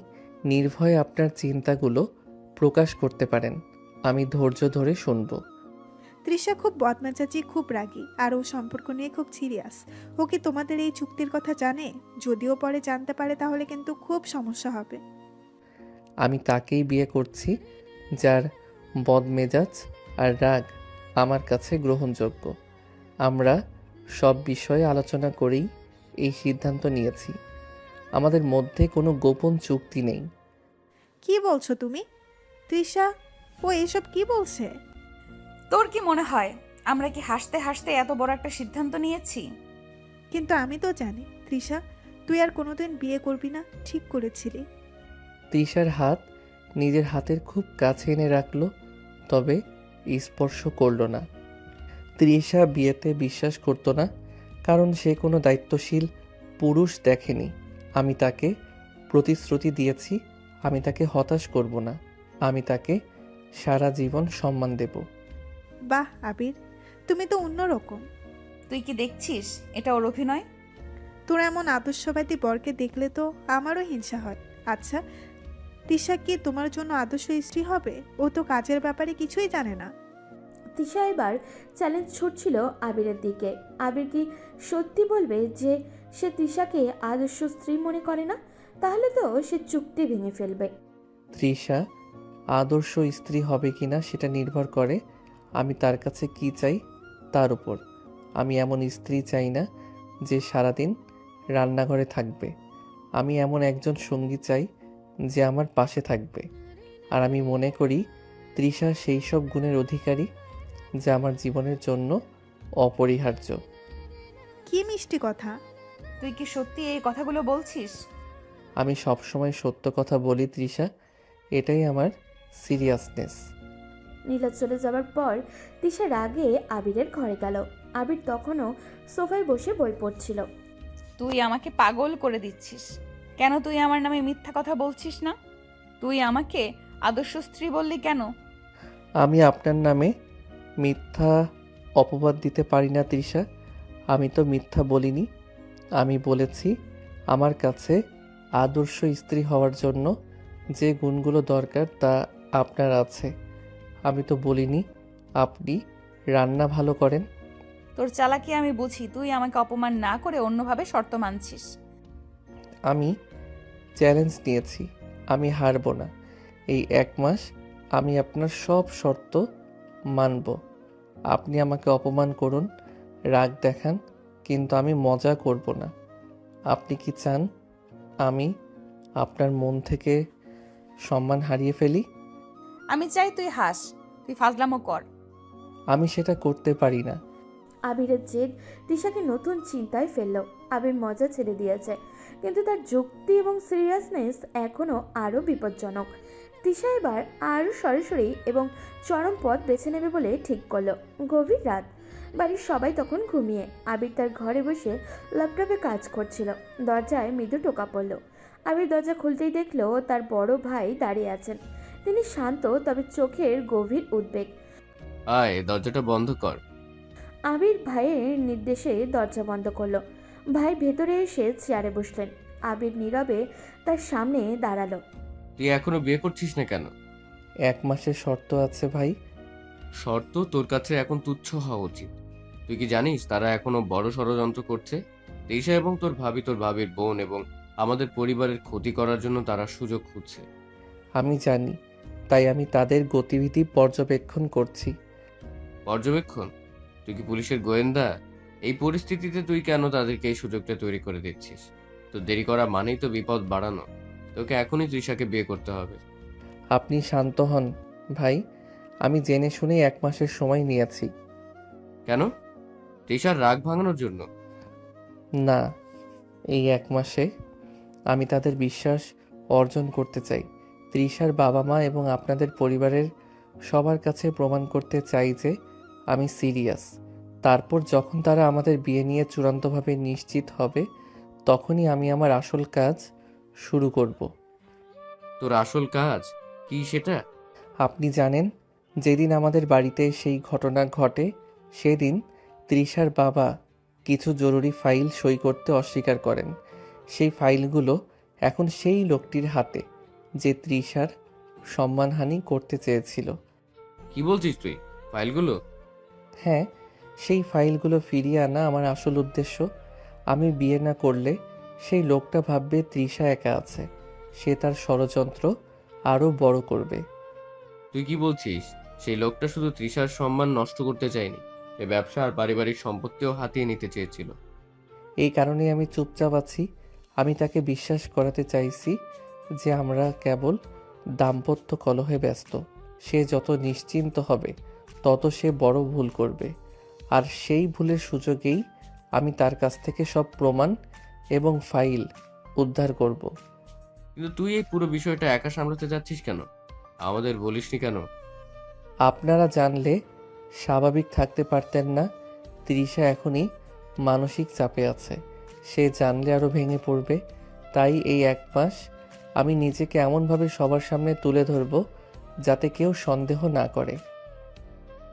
নির্ভয়ে আপনার চিন্তাগুলো প্রকাশ করতে পারেন। আমি ধৈর্য ধরে শুনব। তৃষা খুব বদমেজাজি, খুব রাগী, আর ও সম্পর্ক নিয়ে খুব সিরিয়াস। ও কি তোমাদের এই চুক্তির কথা জানে? যদিও পরে জানতে পারে তাহলে কিন্তু খুব সমস্যা হবে। আমি তাকেই বিয়ে করছি যার বদমেজাজ আর রাগ আমার কাছে গ্রহণযোগ্য। আমরা সব বিষয়ে আলোচনা করেই এই সিদ্ধান্ত নিয়েছি। আমাদের মধ্যে কোনো গোপন চুক্তি নেই। কি বলছো তুমি? তৃষা, ও এসব কি বলছে? তোর কি মনে হয় আমরা কি হাসতে হাসতে এত বড় একটা সিদ্ধান্ত নিয়েছি? কিন্তু আমি তো জানি তৃষা, তুই আর কোনোদিন বিয়ে করবি না, ঠিক করেছিলি। তৃষার হাত নিজের হাতের খুব কাছে এনে রাখলো, তবে স্পর্শ করলো না। তৃষা বিয়েতে বিশ্বাস করতো না, কারণ সে কোনো দায়িত্বশীল পুরুষ দেখেনি। আমি তাকে প্রতিশ্রুতি দিয়েছি আমি তাকে হতাশ করব না। আমি তাকে সারা জীবন সম্মান দেব। বাহ আবির, তুমি তো অন্যরকম। তুই কি দেখছিস এটা ওর অভিনয়? তোর এমন আদর্শবাদী বরকে দেখলে তো আমারও হিংসা হয়। আচ্ছা, তিশা কি তোমার জন্য আদর্শ স্ত্রী হবে? ও তো কাজের ব্যাপারে কিছুই জানে না। তিশা এবার চ্যালেঞ্জ ছুটছিল আবিরের দিকে। আবির কি সত্যি বলবে যে সে তিশাকে আদর্শ স্ত্রী মনে করে না? তাহলে তো সে চুক্তি ভেঙে ফেলবে। তৃষা আদর্শ স্ত্রী হবে কিনা সেটা নির্ভর করে আমি তার কাছে কি চাই তার উপর। আমি এমন স্ত্রী চাই না যে সারাদিন রান্নাঘরে থাকবে। আমি এমন একজন সঙ্গী চাই যে আমার পাশে থাকবে। আর আমি মনে করি তৃষা সেই সব গুণের অধিকারী যা আমার জীবনের জন্য অপরিহার্য। কি মিষ্টি কথা। তুই কি সত্যি এই কথাগুলো বলছিস? আমি সবসময় সত্য কথা বলি তৃষা, এটাই আমার সিরিয়াসনেস। নীলা চলে যাবার পর তিশা রাগে আবিরের ঘরে গেল। আবির তখনও সোফায় বসে বই পড়ছিল। তুই আমাকে পাগল করে দিচ্ছিস। কেন তুই আমার নামে মিথ্যা কথা বলছিস না? তুই আমাকে আদর্শ স্ত্রী বললি কেন? আমি আপনার নামে মিথ্যা অপবাদ দিতে পারি না তৃষা। আমি তো মিথ্যা বলিনি। আমি বলেছি আমার কাছে আদর্শ স্ত্রী হওয়ার জন্য যে গুণগুলো দরকার তা আপনার আছে। আমি তো বলিনি আপনি রান্না ভালো করেন। তোর চালাকি আমি বুঝি। তুই আমাকে অপমান না করে অন্যভাবে শর্ত মানছিস। আমি চ্যালেঞ্জ নিয়েছি, আমি হারব না। এই 1 মাস আমি আপনার সব শর্ত মানব। আপনি আমাকে অপমান করুন, রাগ দেখান, কিন্তু আমি মজা করব না। আপনি কি চান আমি আপনার মন থেকে সম্মান হারিয়ে ফেলি? আমি চাই তুই হাস, তুই ফাজলামো কর। আমি সেটা করতে পারি না। আবিরের জেদ তিশাকে নতুন চিন্তায় ফেলল। আবির মজা ছেড়ে দিয়েছে, কিন্তু তার যুক্তি এবং সিরিয়াসনেস এখনও আরও বিপজ্জনক। তিশা এবার আরও সরাসরি এবং চরম পথ বেছে নেবে বলে ঠিক করলো। গভীর রাত, বাড়ির সবাই তখন ঘুমিয়ে। আবির তার ঘরে বসে ল্যাপটপে কাজ করছিল। দরজায় মৃদু টোকা পড়ল। আবির দরজা খুলতেই দেখলো তার বড় ভাই দাঁড়িয়ে আছেন। তিনি শান্ত, তবে চোখের গভীর উদ্বেগ। আয়, দরজাটা বন্ধ কর। আবির ভাইয়ের নির্দেশে দরজা বন্ধ করলো। ভাই ভেতরে এসে চেয়ারে বসলেন। আবির নীরবে তার সামনে দাঁড়ালো। তুই এখনো বিয়ে করছিস না কেন? 1 মাসের শর্ত আছে ভাই। শর্ত তোর কাছে এখন তুচ্ছ হওয়া উচিত। তুই কি জানিস তারা এখনো বড় ষড়যন্ত্র করছে? তৃষা এবং তোর ভাবির বোন এবং আমাদের পরিবারের ক্ষতি করার জন্য তারা সুযোগ খুঁজছে। আমি জানি, তাই আমি তাদের গতিবিধি পর্যবেক্ষণ করছি। পর্যবেক্ষণ? তুই কি পুলিশের গোয়েন্দা? এই পরিস্থিতিতে তুই কেন তাদেরকে এই সুযোগটা তৈরি করে দিচ্ছিস? তো দেরি করা মানেই তো বিপদ বাড়ানো। তোকে এখনই তৃষাকে বিয়ে করতে হবে। আপনি শান্ত হন ভাই। আমি জেনে শুনে 1 মাসের সময় নিয়েছি। কেন? তৃষার রাগ ভাঙানোর জন্য? না, এই 1 মাসে আমি তাদের বিশ্বাস অর্জন করতে চাই। তৃষার বাবা মা এবং আপনাদের পরিবারের সবার কাছে প্রমাণ করতে চাই যে আমি সিরিয়াস। তারপর যখন তারা আমাদের বিয়ে নিয়ে চূড়ান্তভাবে নিশ্চিত হবে, তখনই আমি আমার আসল কাজ শুরু করব। তোর আসল কাজ কি সেটা? আপনি জানেন, যেদিন আমাদের বাড়িতে সেই ঘটনা ঘটে সেদিন তৃষার বাবা কিছু জরুরি ফাইল সই করতে অস্বীকার করেন। সেই ফাইলগুলো এখন সেই লোকটির হাতে যে তৃষার সম্মানহানি করতে চেয়েছিল। কি বলছিস তুই? ফাইলগুলো? হ্যাঁ, সেই ফাইলগুলো ফিরিয়ে আনা আমার আসল উদ্দেশ্য। আমি বিয়ে না করলে সেই লোকটা ভাববে তৃষা একা আছে। সে তার ষড়যন্ত্র আরও বড় করবে। তুই কি বলছিস? সেই লোকটা শুধু তৃষার সম্মান নষ্ট করতে চায়নি, সে ব্যবসা আর পারিবারিক সম্পত্তিও হাতিয়ে নিতে চেয়েছিল। এই কারণেই আমি চুপচাপ আছি। আমি তাকে বিশ্বাস করাতে চাইছি যে আমরা কেবল দাম্পত্য কলহে ব্যস্ত। সে যত নিশ্চিন্ত হবে তত সে বড় ভুল করবে। আর সেই ভুলের সুযোগেই আমি তার কাছ থেকে সব প্রমাণ এবং ফাইল উদ্ধার করব। কিন্তু তুই এই পুরো বিষয়টা একা সামলাতে যাচ্ছিস কেন? আমাদের বলিসনি কেন? আপনারা জানলে স্বাভাবিক থাকতে পারতেন না। তৃষা এখনই মানসিক চাপে আছে। সে জানলে আরও ভেঙে পড়বে। তাই এই 1 মাস আমি নিজেকে এমনভাবে সবার সামনে তুলে ধরব যাতে কেউ সন্দেহ না করে।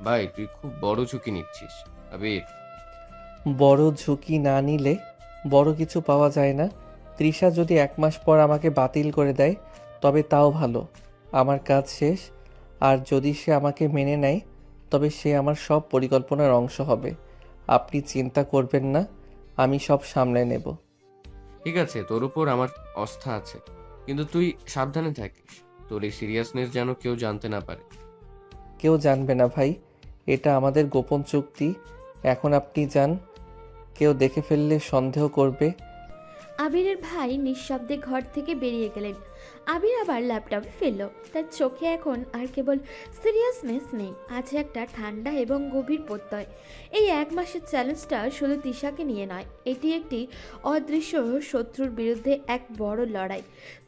ভাই তুই খুব বড় ঝুঁকি নিচ্ছিস আবির। বড় ঝুঁকি না নিলে বড় কিছু পাওয়া যায় না। তৃষা যদি 1 মাস পর আমাকে বাতিল করে দেয় তবে তাও ভালো, আমার কাজ শেষ। আর যদি সে আমাকে মেনে নেয় তবে সে আমার সব পরিকল্পনার অংশ হবে। আপনি চিন্তা করবেন না, আমি সব সামলে নেব। ঠিক আছে, তোর উপর আমার আস্থা আছে, কিন্তু তুই সাবধানে থাকিস। তোর এই সিরিয়াসনেস যেন কেউ জানতে না পারে। কেউ জানবে না ভাই, এটা আমাদের গোপন চুক্তি। এখন আপনি যান, কেউ দেখে ফেললে সন্দেহ করবে। আবিরের ভাই নিঃশব্দে ঘর থেকে বেরিয়ে গেলেন। আবির আবার ল্যাপটপে ফেলল। তার চোখে এখন আর কেবল সিরিয়াসনেস নেই, আছে একটা ঠান্ডা এবং গভীর প্রত্যয়। এই 1 মাসের চ্যালেঞ্জটা শুধু তৃষাকে নিয়ে নয়, এটি একটি অদৃশ্য শত্রুর বিরুদ্ধে এক বড় লড়াই।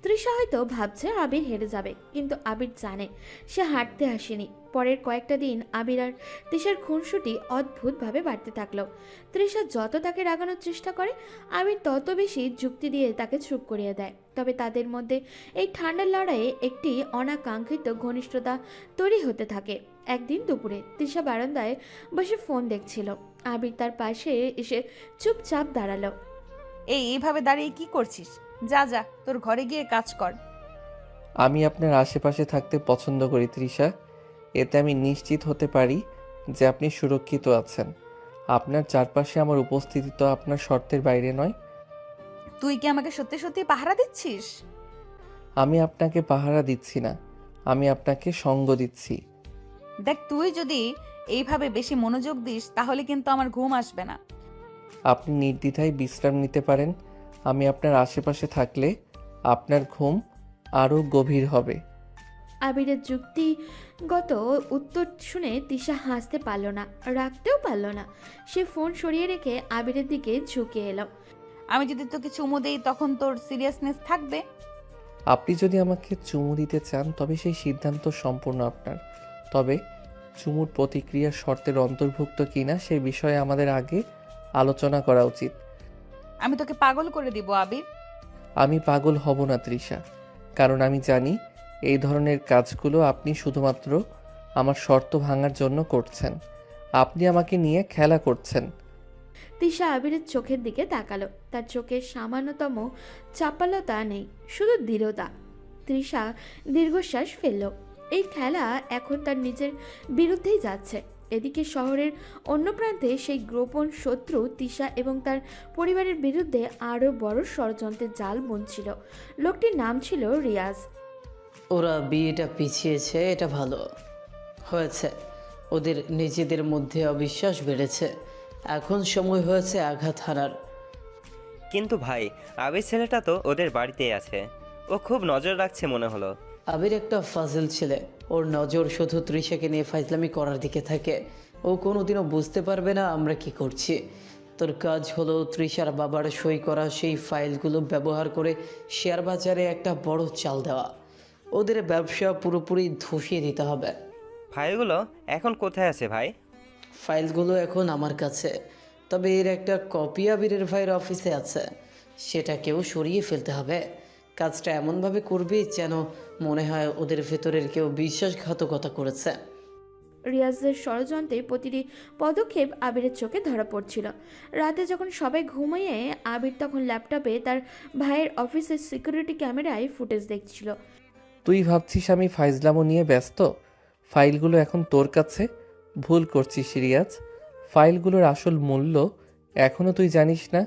তৃষা হয়তো ভাবছে আবির হেরে যাবে, কিন্তু আবির জানে সে হারতে আসেনি। পরের কয়েকটা দিন আবির আর তৃষার খুনসুটি অদ্ভুতভাবে বাড়তে থাকলো। তৃষা যত তাকে রাগানোর চেষ্টা করে, আবির তত বেশি যুক্তি দিয়ে তাকে চুপ করিয়ে দেয়। তবে তাদের মধ্যে এই ঠান্ডার লড়াইয়ে একটি অনাকাঙ্ক্ষিত ঘনিষ্ঠতা তৈরি হতে থাকে। একদিন দুপুরে তৃষা বারান্দায় বসে ফোন দেখছিল। আবির তার পাশে এসে চুপচাপ দাঁড়ালো। এইভাবে দাঁড়িয়ে কি করছিস? যা যা, তোর ঘরে গিয়ে কাজ কর। আমি আপনার আশেপাশে থাকতে পছন্দ করি তৃষা। এতে আমি নিশ্চিত হতে পারি যে আপনি সুরক্ষিত আছেন। আপনার চারপাশে আমার উপস্থিতি তো আপনার শর্তের বাইরে নয়। তুই কি আমাকে সত্যি সত্যি পাহারা দিচ্ছিস? আমি আপনাকে পাহারা দিচ্ছি না, আমি আপনাকে সঙ্গ দিচ্ছি। দেখ, তুই যদি এইভাবে বেশি মনোযোগ দিস তাহলে কিন্তু আমার ঘুম আসবে না। আপনি নির্দ্বিধায় বিশ্রাম নিতে পারেন। আমি আপনার আশেপাশে থাকলে আপনার ঘুম আরও গভীর হবে। আবিরের যুক্তিগত উত্তর শুনে তৃষা হাসতে পারল না, রাখতেও পারল না। সে ফোন সরিয়ে রেখে আবিরের দিকে ঝুঁকে এলো। আমি যদি তোকে চুমু দেই তখন তোর সিরিয়াসনেস থাকবে? আপনি যদি আমাকে চুমু দিতে চান তবে সেই সিদ্ধান্ত সম্পূর্ণ আপনার। তবে চুমুর প্রতিক্রিয়া শর্তের অন্তর্ভুক্ত কিনা সেই বিষয়ে আমাদের আগে আলোচনা করা উচিত। আমি তোকে পাগল করে দিব আবির। আমি পাগল হব না তৃষা, কারণ আমি জানি এই ধরনের কাজগুলো আপনি শুধুমাত্র আমার শর্ত ভাঙার জন্য করছেন। আপনি আমাকে নিয়ে খেলা করছেন। তৃষা আবিরের চোখের দিকে তাকালো। তার চোখে সামান্যতম চাপালতা নেই, শুধু দৃঢ়তা। তৃষা দীর্ঘশ্বাস ফেলল। এই খেলা এখন তার নিজের বিরুদ্ধেই যাচ্ছে। এদিকে শহরের অন্য প্রান্তে সেই গোপন শত্রু তৃষা এবং তার পরিবারের বিরুদ্ধে আরও বড় ষড়যন্ত্রের জাল বুনছিল। লোকটির নাম ছিল রিয়াজ। ওরা বিয়েটা পিছিয়েছে, এটা ভালো হয়েছে। ওদের নিজেদের মধ্যে অবিশ্বাস বেড়েছে। এখন সময় হয়েছে আঘাত হানার। কিন্তু ভাই, আবির ছেলেটা তো ওদের বাড়িতেই আছে, ও খুব নজর রাখছে মনে হলো। আবির একটা ফাজিল ছেলে, ওর নজর শুধু তৃষাকে নিয়ে ফাজলামি করার দিকে থাকে। ও কোনোদিনও বুঝতে পারবে না আমরা কি করছি। তোর কাজ হলো তৃষার বাবার সই করা সেই ফাইলগুলো ব্যবহার করে শেয়ার বাজারে একটা বড় চাল দেওয়া। ওদের ব্যবসা পুরোপুরি ধসিয়ে দিতে হবে। ফাইলগুলো এখন কোথায় আছে ভাই? ফাইলগুলো এখন আমার কাছে, তবে এর একটা কপি আবিরের ভাইয়ের অফিসে আছে। সেটাকেও সরিয়ে ফেলতে হবে। কাজটা এমনভাবে করবি যেন মনে হয় ওদের ভেতরের কেউ বিশ্বাসঘাতকতা করেছে। রিয়াজের ষড়যন্ত্রের প্রতিটি পদক্ষেপ আবিরের চোখে ধরা পড়ছিল। রাতে যখন সবাই ঘুমিয়ে, আবির তখন ল্যাপটপে তার ভাইয়ের অফিসের সিকিউরিটি ক্যামেরায় ফুটেজ দেখছিল। তুই ভাবছিস আমি ফাইজলামো নিয়ে ব্যস্ত? ফাইলগুলো এখন তোর কাছে। ভুল করছিস রিয়াজ। ফাইলগুলোর আসল মূল্য এখনও তুই জানিস না।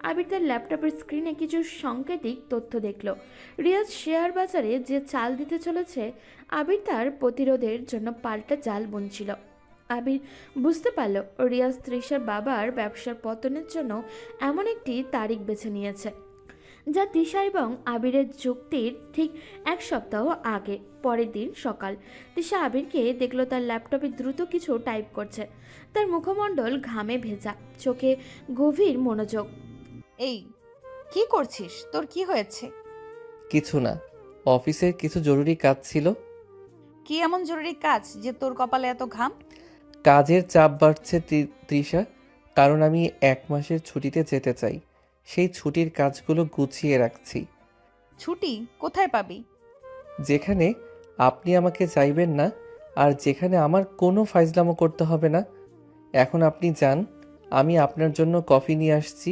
আবির তার ল্যাপটপের স্ক্রিনে কিছু সাংকেতিক তথ্য দেখল। রিয়াজ শেয়ার বাজারে যে চাল দিতে চলেছে, আবির তার প্রতিরোধের জন্য পাল্টা জাল বুনছিল। আবির বুঝতে পারল রিয়াজ তৃষার বাবার ব্যবসার পতনের জন্য এমন একটি তারিখ বেছে নিয়েছে, যা তৃষা এবং আবিরের যুক্তির ঠিক 1 সপ্তাহ আগে। পরের দিন সকাল, তৃষা আবিরকে দেখলো তার ল্যাপটপে দ্রুত কিছু টাইপ করছে। তার মুখমণ্ডল ঘামে ভেজা, চোখে গভীর মনোযোগ। এই কি করছিস? তোর কি হয়েছে? কিছু না, অফিসের কিছু জরুরি কাজ ছিল। কি এমন জরুরি কাজ যে তোর কপালে এত ঘাম? কাজের চাপ বাড়ছে তৃষা, কারণ আমি 1 মাসের ছুটিতে যেতে চাই। সেই ছুটির কাজগুলো গুছিয়ে রাখছি। ছুটি কোথায় পাবি? যেখানে আপনি আমাকে চাইবেন না, আর যেখানে আমার কোনো ফাইজলামো করতে হবে না। এখন আপনি যান, আমি আপনার জন্য কফি নিয়ে আসছি।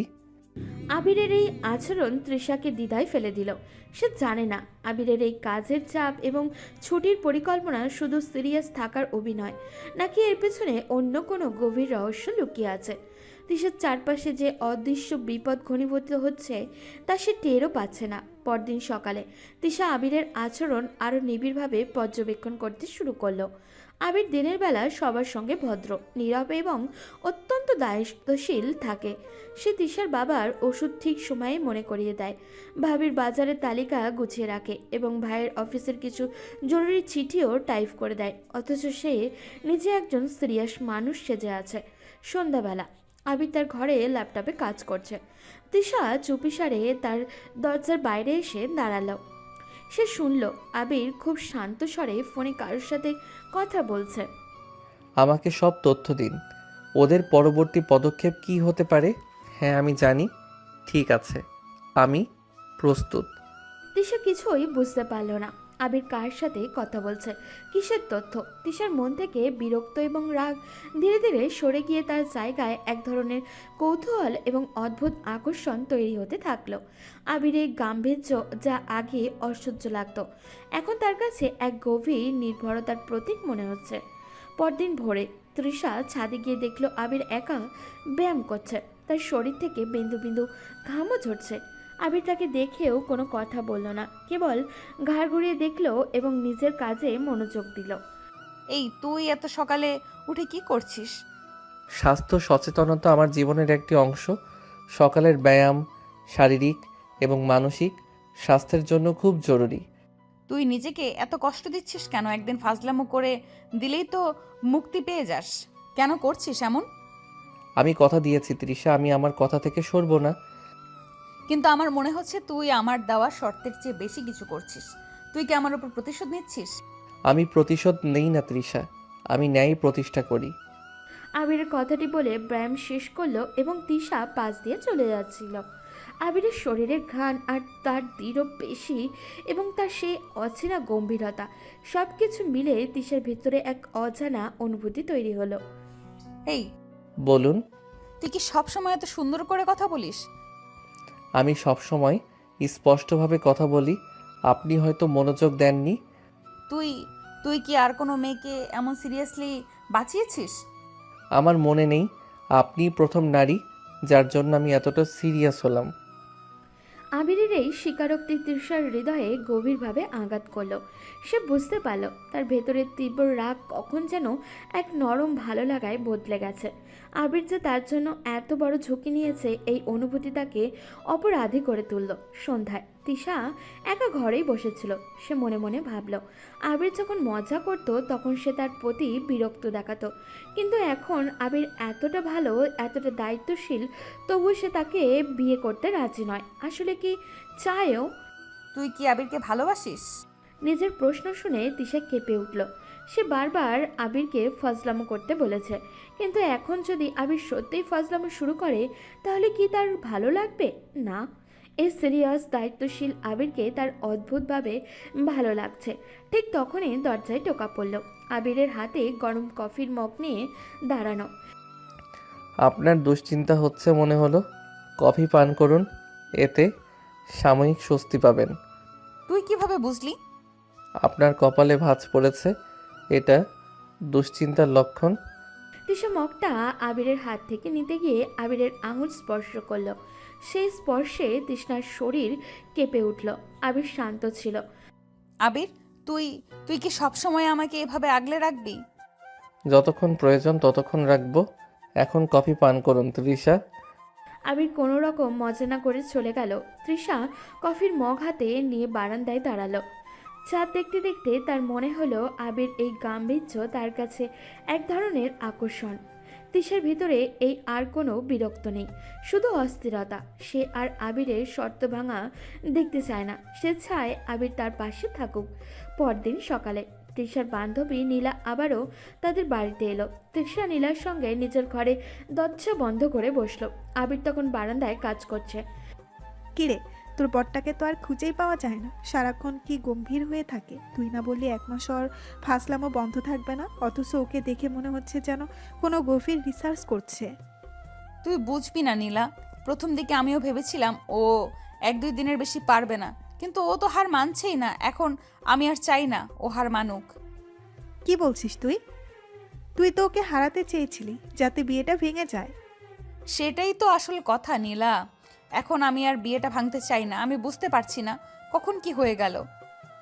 আবিরের এই আচরণ তৃষাকে দ্বিধায় ফেলে দিল। সে জানে না আবিরের এই কাজের চাপ এবং ছুটির পরিকল্পনা শুধু সিরিয়াস থাকার অভিনয়, নাকি এর পেছনে অন্য কোনো গভীর রহস্য লুকিয়ে আছে। তৃষার চারপাশে যে অদৃশ্য বিপদ ঘনীভূত হচ্ছে তা সে টেরও পাচ্ছে না। পরদিন সকালে তৃষা আবিরের আচরণ আরও নিবিড়ভাবে পর্যবেক্ষণ করতে শুরু করলো। আবির দিনের বেলা সবার সঙ্গে ভদ্র, নীরব এবং অত্যন্ত দায়িত্বশীল থাকে। সে তৃষার বাবার ওষুধ ঠিক সময়ে মনে করিয়ে দেয়, ভাবির বাজারের তালিকা গুছিয়ে রাখে এবং ভাইয়ের অফিসের কিছু জরুরি চিঠিও টাইপ করে দেয়। অথচ সে নিজে একজন সিরিয়াস মানুষ সেজে আছে। সন্ধ্যাবেলা আবির তার ঘরে ল্যাপটপে কাজ করছে। তৃষা চুপিসারে তার দরজার বাইরে এসে দাঁড়ালো। সে শুনল আবির খুব শান্ত স্বরে ফোনে কারোর সাথে কথা বলছে। আমাকে সব তথ্য দিন। ওদের পরবর্তী পদক্ষেপ কী হতে পারে? হ্যাঁ, আমি জানি। ঠিক আছে, আমি প্রস্তুত। তৃষা কিছুই বুঝতে পারল না আবির কার সাথে কথা বলছে, কিসের তথ্য। তৃষার মন থেকে বিরক্ত এবং রাগ ধীরে ধীরে সরে গিয়ে তার জায়গায় এক ধরনের কৌতূহল এবং অদ্ভুত আকর্ষণ তৈরি হতে থাকলো। আবিরের গাম্ভীর্য, যা আগে অসহ্য লাগতো, এখন তার কাছে এক গভীর নির্ভরতার প্রতীক মনে হচ্ছে। পরদিন ভোরে তৃষা ছাদে গিয়ে দেখলো আবির একা ব্যায়াম করছে। তার শরীর থেকে বিন্দু বিন্দু ঘামও ঝরছে। আবির তাকে দেখেও কোনো কথা বলল না, কেবল ঘাড় ঘুরিয়ে দেখলো এবং নিজের কাজে মনোযোগ দিল। এই তুই এত সকালে উঠে কি করছিস? স্বাস্থ্য সচেতনতা আমার জীবনের একটি অংশ। সকালের ব্যায়াম শারীরিক এবং মানসিক স্বাস্থ্যের জন্য খুব জরুরি। তুই নিজেকে এত কষ্ট দিচ্ছিস কেন? একদিন ফাজলামো করে দিলেই তো মুক্তি পেয়ে যাস। কেন করছিস এমন? আমি কথা দিয়েছি তৃষা, আমি আমার কথা থেকে সরব না। কিন্তু আমার মনে হচ্ছে তুই আমার দেওয়া শর্তের চেয়ে বেশি কিছু করছিস। তুই কি আমার উপর প্রতিশোধ নিচ্ছিস? আমি প্রতিশোধ নেই না তৃষা, আমি ন্যায় প্রতিষ্ঠা করি। আবিরের কথাটি বলে ব্যায়াম শেষ করলো এবং তৃষা পাশ দিয়ে চলে যাচ্ছিল। আবিরের শরীরের ঘ্রাণ আর তার দৃঢ় পেশি এবং তার সেই অচেনা গম্ভীরতা, সব কিছু মিলে তৃষার ভিতরে এক অজানা অনুভূতি তৈরি হলো। এই বলুন। তুই কি সবসময় এত সুন্দর করে কথা বলিস? আমি সবসময় স্পষ্টভাবে কথা বলি, আপনি হয়তো মনোযোগ দেননি। তুই তুই কি আর কোনো মেয়েকে এমন সিরিয়াসলি বাঁচিয়েছিস? আমার মনে নেই, আপনি প্রথম নারী যার জন্য আমি এতটা সিরিয়াস হলাম। আবিরের এই স্বীকারোক্তি তৃষার হৃদয়ে গভীরভাবে আঘাত করলো। সে বুঝতে পারল তার ভেতরের তীব্র রাগ কখন যেন এক নরম ভালো লাগায় বদলে গেছে। আবির যে তার জন্য এত বড় ঝুঁকি নিয়েছে, এই অনুভূতি তাকে অপরাধী করে তুলল। সন্ধ্যায় তৃষা একা ঘরেই বসেছিল। সে মনে মনে ভাবল, আবির যখন মজা করত তখন সে তার প্রতি বিরক্ত দেখাতো, কিন্তু এখন আবির এতটা ভালো, এতটা দায়িত্বশীল, তবু সে তাকে বিয়ে করতে রাজি নয়। আসলে কি চায়ও? তুই কি আবিরকে ভালোবাসিস? নিজের প্রশ্ন শুনে তৃষা কেঁপে উঠল। সে বারবার আবিরকে ফজলামো করতে বলেছে, কিন্তু এখন যদি আবির সত্যিই ফজলামো শুরু করে তাহলে কি তার ভালো লাগবে? না, এই সিরিয়াস দায়িত্বশীল আবিরকে তার অদ্ভুতভাবে ভালো লাগছে। ঠিক তখনই দরজায় টোকা পড়ল। আবিরের হাতে গরম কফির মগ নিয়ে দাঁড়ানো। আপনার দুশ্চিন্তা হচ্ছে মনে হলো, কফি পান করুন, এতে সাময়িক স্বস্তি পাবেন। তুই কিভাবে বুঝলি? আপনার কপালে ভাঁজ পড়েছে, এটা দুশ্চিন্তার লক্ষণ। তৃষা মগটা আবিরের হাত থেকে নিতে গিয়ে আবিরের আঙুল স্পর্শ করলো। সেই স্পর্শে তৃষ্ণার শরীর কেঁপে উঠল। আবির শান্ত ছিল। আবির, তুই তুই কি সবসময় আমাকে এভাবে আগলে রাখবি? যতক্ষণ প্রয়োজন ততক্ষণ রাখবো। এখন কফি পান করুন তৃষা। আবির কোনো রকম মজা না করে চলে গেল। তৃষা কফির মগ হাতে নিয়ে বারান্দায় দাঁড়ালো। চাঁদ দেখতে দেখতে তার মনে হলো আবির এই গাম্ভীর্য তার কাছে এক ধরনের আকর্ষণ। তৃষার ভিতরে এই আর কোনো বিরক্ত নেই, শুধু অস্থিরতা। সে আর আবিরের শর্ত ভাঙা দেখতে চায় না, সে চায় আবির তার পাশে থাকুক। পরদিন সকালে তৃষার বান্ধবী নীলা আবারও তাদের বাড়িতে এলো। তৃষা নীলার সঙ্গে নিজের ঘরে দরজা বন্ধ করে বসলো। আবির তখন বারান্দায় কাজ করছে। কিরে, তোর বরটাকে তো আর খুঁজেই পাওয়া যায় না, সারাক্ষণ কি গম্ভীর হয়ে থাকে। তুই না বললি 1 মাস ওর ফাসলামো বন্ধ থাকবে না, অথচ ওকে দেখে মনে হচ্ছে যেন কোনো গভীর রিসার্চ করছে। তুই বুঝবি না নীলা, প্রথম দিকে আমিও ভেবেছিলাম ও 1-2 দিনের বেশি পারবে না, কিন্তু ও তো হার মানছেই না। এখন আমি আর চাই না ও হার মানুক। কি বলছিস তুই? তুই তো ওকে হারাতে চেয়েছিলি যাতে বিয়েটা ভেঙে যায়। সেটাই তো আসল কথা নীলা। এখন আমি আর বিয়েটা ভাঙতে চাই না। আমি বুঝতে পারছি না কখন কি হয়ে গেল।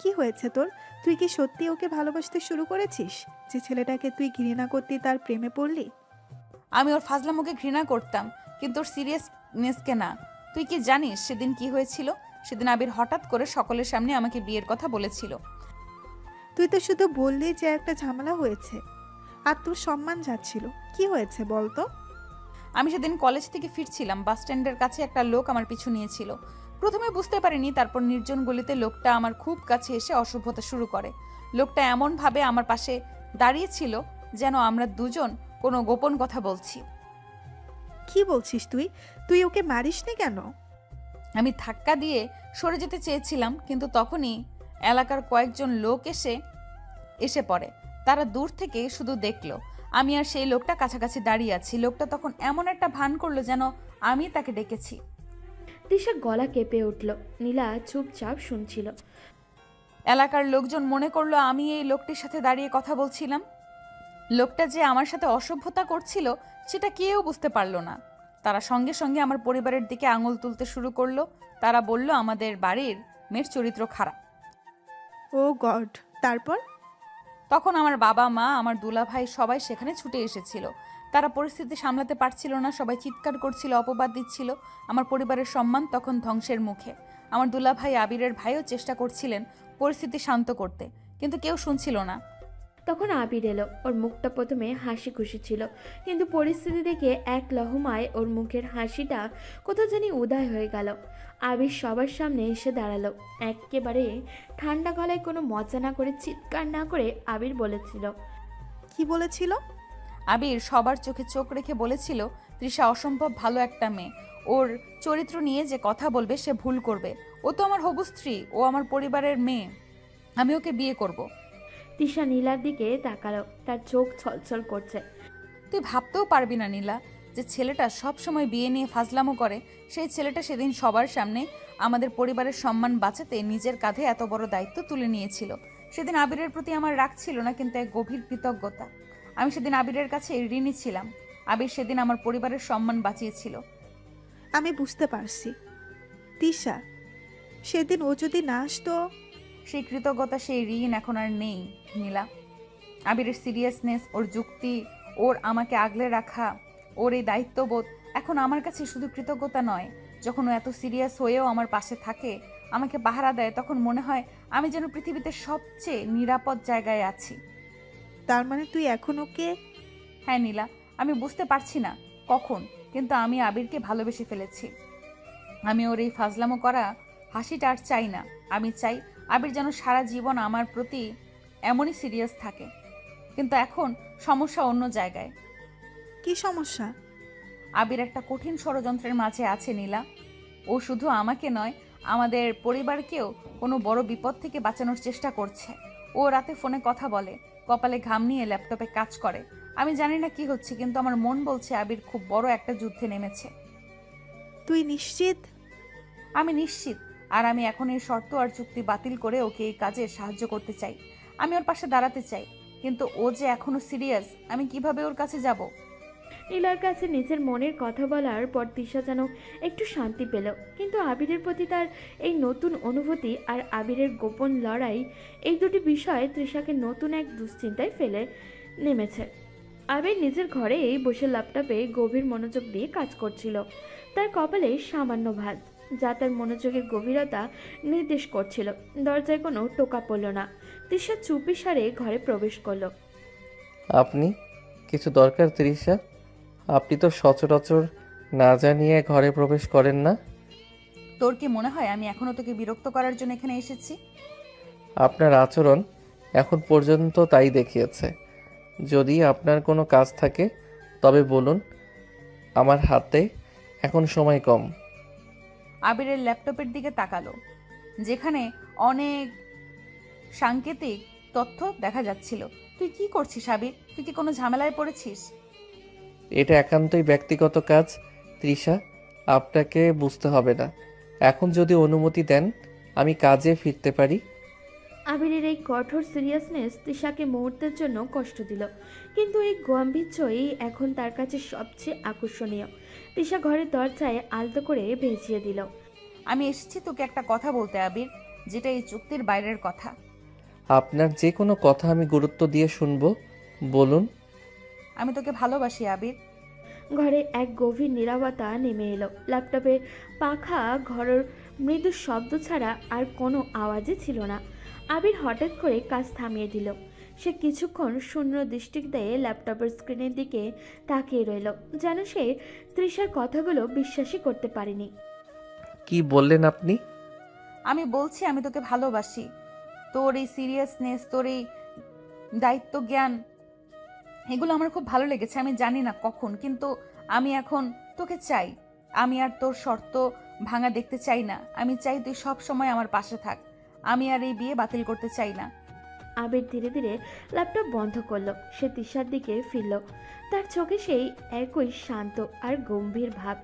কি হয়েছে তোর? তুই কি সত্যি ওকে ভালোবাসতে শুরু করেছিস? যে ছেলেটাকে তুই ঘৃণা করতি তার প্রেমে পড়লি? আমি ওর ফাজলামোকে ঘৃণা করতাম, কিন্তু ওর সিরিয়াসনেসকে না। তুই কি জানিস সেদিন কি হয়েছিল? সেদিন আবির হঠাৎ করে সকলের সামনে আমাকে বিয়ের কথা বলেছিল। তুই তো শুধু বললি যে একটা ঝামেলা হয়েছে, আর তোর সম্মান যাচ্ছিল। কি হয়েছে বল তো? আমি সেদিন কলেজ থেকে ফিরছিলাম, বাস স্ট্যান্ডের কাছে একটা লোক আমার পিছু নিয়েছিল। প্রথমে বুঝতে পারিনি, তারপর নির্জন গলিতে লোকটা আমার খুব কাছে এসে অসভ্যতা শুরু করে। লোকটা এমনভাবে আমার পাশে দাঁড়িয়েছিল যেন আমরা দুজন কোনো গোপন কথা বলছি। কি বলছিস তুই? তুই ওকে মারিসনি কেন? আমি ধাক্কা দিয়ে সরে যেতে চেয়েছিলাম, কিন্তু তখনই এলাকার কয়েকজন লোক এসে পড়ে। তারা দূর থেকে শুধু দেখলো আমি আর সেই লোকটা কাছাকাছি দাঁড়িয়ে আছি। লোকটা তখন এমন একটা ভান করলো যেন আমি তাকে ডেকেছি। তৃষা গলা কেঁপে উঠল। নীলা চুপচাপ শুনছিল। এলাকার লোকজন মনে করলো আমি এই লোকটির সাথে দাঁড়িয়ে কথা বলছিলাম। লোকটা যে আমার সাথে অসভ্যতা করছিল সেটা কেউ বুঝতে পারলো না। তারা সঙ্গে সঙ্গে আমার পরিবারের দিকে আঙুল তুলতে শুরু করলো। তারা বলল আমাদের বাড়ির মেয়ের চরিত্র খারাপ। ও গড! তারপর? তখন আমার বাবা মা, আমার দুলাভাই সবাই সেখানে ছুটে এসেছিল। তারা পরিস্থিতি সামলাতে পারছিল না, সবাই চিৎকার করছিল, অপবাদ দিচ্ছিল। আমার পরিবারের সম্মান তখন ধ্বংসের মুখে। আমার দুলাভাই আবিরের ভাইও চেষ্টা করছিলেন পরিস্থিতি শান্ত করতে, কিন্তু কেউ শুনছিল না। তখন আবির এলো। ওর মুখটা প্রথমে হাসি খুশি ছিল, কিন্তু পরিস্থিতি দেখে এক লহমায় ওর মুখের হাসিটা কোথাও জানি উদয় হয়ে গেল। আবির সবার সামনে এসে দাঁড়ালো। একেবারে ঠান্ডা গলায়, কোনো মজা না করে, চিৎকার না করে আবির বলেছিল। কি বলেছিল? আবির সবার চোখে চোখ রেখে বলেছিল তৃষা অসম্ভব ভালো একটা মেয়ে। ওর চরিত্র নিয়ে যে কথা বলবে সে ভুল করবে। ও তো আমার হবু স্ত্রী, ও আমার পরিবারের মেয়ে, আমি ওকে বিয়ে করব। তৃষা নীলার দিকে তাকালো। তার চোখ ছলছল করছে। তুই ভাবতেও পারবি না নীলা, যে ছেলেটা সব সময় বিয়ে নিয়ে ফাজলামো করে, সেই ছেলেটা সেদিন সবার সামনে আমাদের পরিবারের সম্মান বাঁচাতে নিজের কাঁধে এত বড় দায়িত্ব তুলে নিয়েছিল। সেদিন আবিরের প্রতি আমার রাগ ছিল না, কিন্তু এক গভীর কৃতজ্ঞতা। আমি সেদিন আবিরের কাছে ঋণী ছিলাম। আবির সেদিন আমার পরিবারের সম্মান বাঁচিয়েছিল। আমি বুঝতে পারছি তিশা, সেদিন ও যদি না আসতো। সেই কৃতজ্ঞতা, সেই ঋণ এখন আর নেই নীলা। আবিরের সিরিয়াসনেস, ওর যুক্তি, ওর আমাকে আগলে রাখা, ওর এই দায়িত্ববোধ এখন আমার কাছে শুধু কৃতজ্ঞতা নয়। যখন ও এত সিরিয়াস হয়েও আমার পাশে থাকে, আমাকে পাহারা দেয়, তখন মনে হয় আমি যেন পৃথিবীতে সবচেয়ে নিরাপদ জায়গায় আছি। তার মানে তুই এখন ওকে? হ্যাঁ নীলা, আমি বুঝতে পারছি না কখন, কিন্তু আমি আবিরকে ভালোবেসে ফেলেছি। আমি ওর এই ফাজলামো করা হাসিটা আর চাই না। আমি চাই আবির যেন সারা জীবন আমার প্রতি এমনই সিরিয়াস থাকে। কিন্তু এখন সমস্যা অন্য জায়গায়। কি সমস্যা? আবির একটা কঠিন ষড়যন্ত্রের মাঝে আছে নীলা। ও শুধু আমাকে নয়, আমাদের পরিবারকেও কোনো বড় বিপদ থেকে বাঁচানোর চেষ্টা করছে। ও রাতে ফোনে কথা বলে, কপালে ঘাম নিয়ে ল্যাপটপে কাজ করে। আমি জানি না কি হচ্ছে, কিন্তু আমার মন বলছে আবির খুব বড় একটা যুদ্ধে নেমেছে। তুই নিশ্চিত? আমি নিশ্চিত। আর আমি এখন এই শর্ত আর চুক্তি বাতিল করে ওকে এই কাজে সাহায্য করতে চাই। আমি ওর পাশে দাঁড়াতে চাই, কিন্তু ও যে এখনো সিরিয়াস, আমি কিভাবে ওর কাছে যাব? নীলার কাছে নিজের মনের কথা বলার পর তৃষা যেন একটু শান্তি পেল, কিন্তু আবিরের প্রতি তার এই নতুন অনুভূতি আর আবিরের গোপন লড়াই, এই দুটি বিষয় তৃষাকে নতুন এক দুশ্চিন্তায় ফেলে নেমেছে। আবির নিজের ঘরেই বসে ল্যাপটপে গভীর মনোযোগ দিয়ে কাজ করছিল। তার কপালে সামান্য ভাঁজ, যা তার মনোযোগের গভীরতা নির্দেশ করছিল। দরজায় কোনো টোকা পড়ল না। তৃষা চুপি সারে ঘরে প্রবেশ করলো। আপনি? কিছু দরকার তৃষা? আপনি তো সচরাচর না জানিয়ে ঘরে প্রবেশ করেন না। তোর কি মনে হয় আমি এখনো তোকে বিরক্ত করার জন্য এখানে এসেছি? আপনার আচরণ এখন পর্যন্ত তাই দেখিয়েছে। যদি আপনার কোনো কাজ থাকে তবে বলুন, আমার হাতে এখন সময় কম। আবিরের ল্যাপটপের দিকে তাকালো, যেখানে অনেক সাংকেতিক তথ্য দেখা যাচ্ছিল। তুই কি করছিস আবির? তুই কি কোনো ঝামেলায় পড়েছিস? এটা একান্তই ব্যক্তিগত কাজ তৃষা, আপনাকে বুঝতে হবে না। এখন যদি অনুমতি দেন আমি কাজে ফিরতে পারি। আবিরের এই কঠোর সিরিয়াসনেস তৃষাকে মুহূর্তের জন্য কষ্ট দিল, কিন্তু এই গাম্ভীর্যই এখন তার কাছে সবচেয়ে আকর্ষণীয়। তৃষা ঘরের দরজায় আলতো করে ভেজিয়ে দিল। আমি এসেছি তোকে একটা কথা বলতে আবির, যেটা এই চুক্তির বাইরের কথা। আপনার যে কোনো কথা আমি গুরুত্ব দিয়ে শুনবো, বলুন। আমি তোকে ভালোবাসি আবির। ঘরে এক গভীর নীরবতা নেমে এলো। ল্যাপটপের পাখা ঘরের মৃদু শব্দ ছাড়া আর কোনো আওয়াজই ছিল না। আবির হঠাৎ করে কাজ থামিয়ে দিল। সে কিছুক্ষণ শূন্য দৃষ্টিতে ল্যাপটপের স্ক্রিনের দিকে তাকিয়ে রইল, যেন সে তৃষার কথাগুলো বিশ্বাসই করতে পারেনি। কি বললেন আপনি? আমি বলছি আমি তোকে ভালোবাসি। তোর এই সিরিয়াসনেস, তোর এই দায়িত্ব জ্ঞান, এগুলো আমার খুব ভালো লেগেছে। আমি জানি না কখন, কিন্তু আমি এখন তোকে চাই। আমি আর তোর শর্ত ভাঙা দেখতে চাই না। আমি চাই তুই সব সময় আমার পাশে থাক। আমি আর এই বিয়ে বাতিল করতে চাই না। আবির ধীরে ধীরে ল্যাপটপ বন্ধ করলো। সে তৃষার দিকে ফিরল। তার চোখে সেই একই শান্ত আর গম্ভীর ভাব।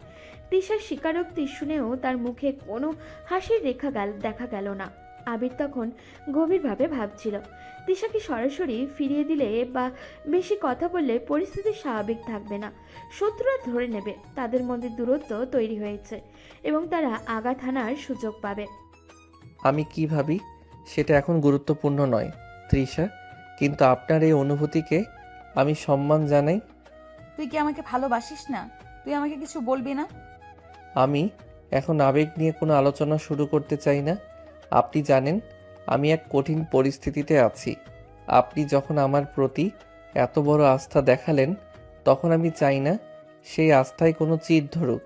তৃষার স্বীকারোক্তি শুনেও তার মুখে কোনো হাসির রেখা দেখা গেল না। আবির তখন গভীরভাবে ভাবছিল, তৃষাকে সরাসরি ফিরিয়ে দিলে বা বেশি কথা বললে পরিস্থিতি স্বাভাবিক থাকবে না। শত্রুরা ধরে নেবে তাদের মধ্যে দূরত্ব তৈরি হয়েছে এবং তারা আঘাত হানার সুযোগ পাবে। আমি কি ভাবি সেটা এখন গুরুত্বপূর্ণ নয় তৃষা, কিন্তু আপনার এই অনুভূতিকে আমি সম্মান জানাই। তুই কি আমাকে ভালোবাসিস না? তুই আমাকে কিছু বলবি না? আমি এখন আবেগ নিয়ে কোনো আলোচনা শুরু করতে চাই না। আপনি জানেন আমি এক কঠিন পরিস্থিতিতে আছি। আপনি যখন আমার প্রতি এত বড় আস্থা দেখালেন, তখন আমি চাই না সেই আস্থায় কোনো চির ধরুক।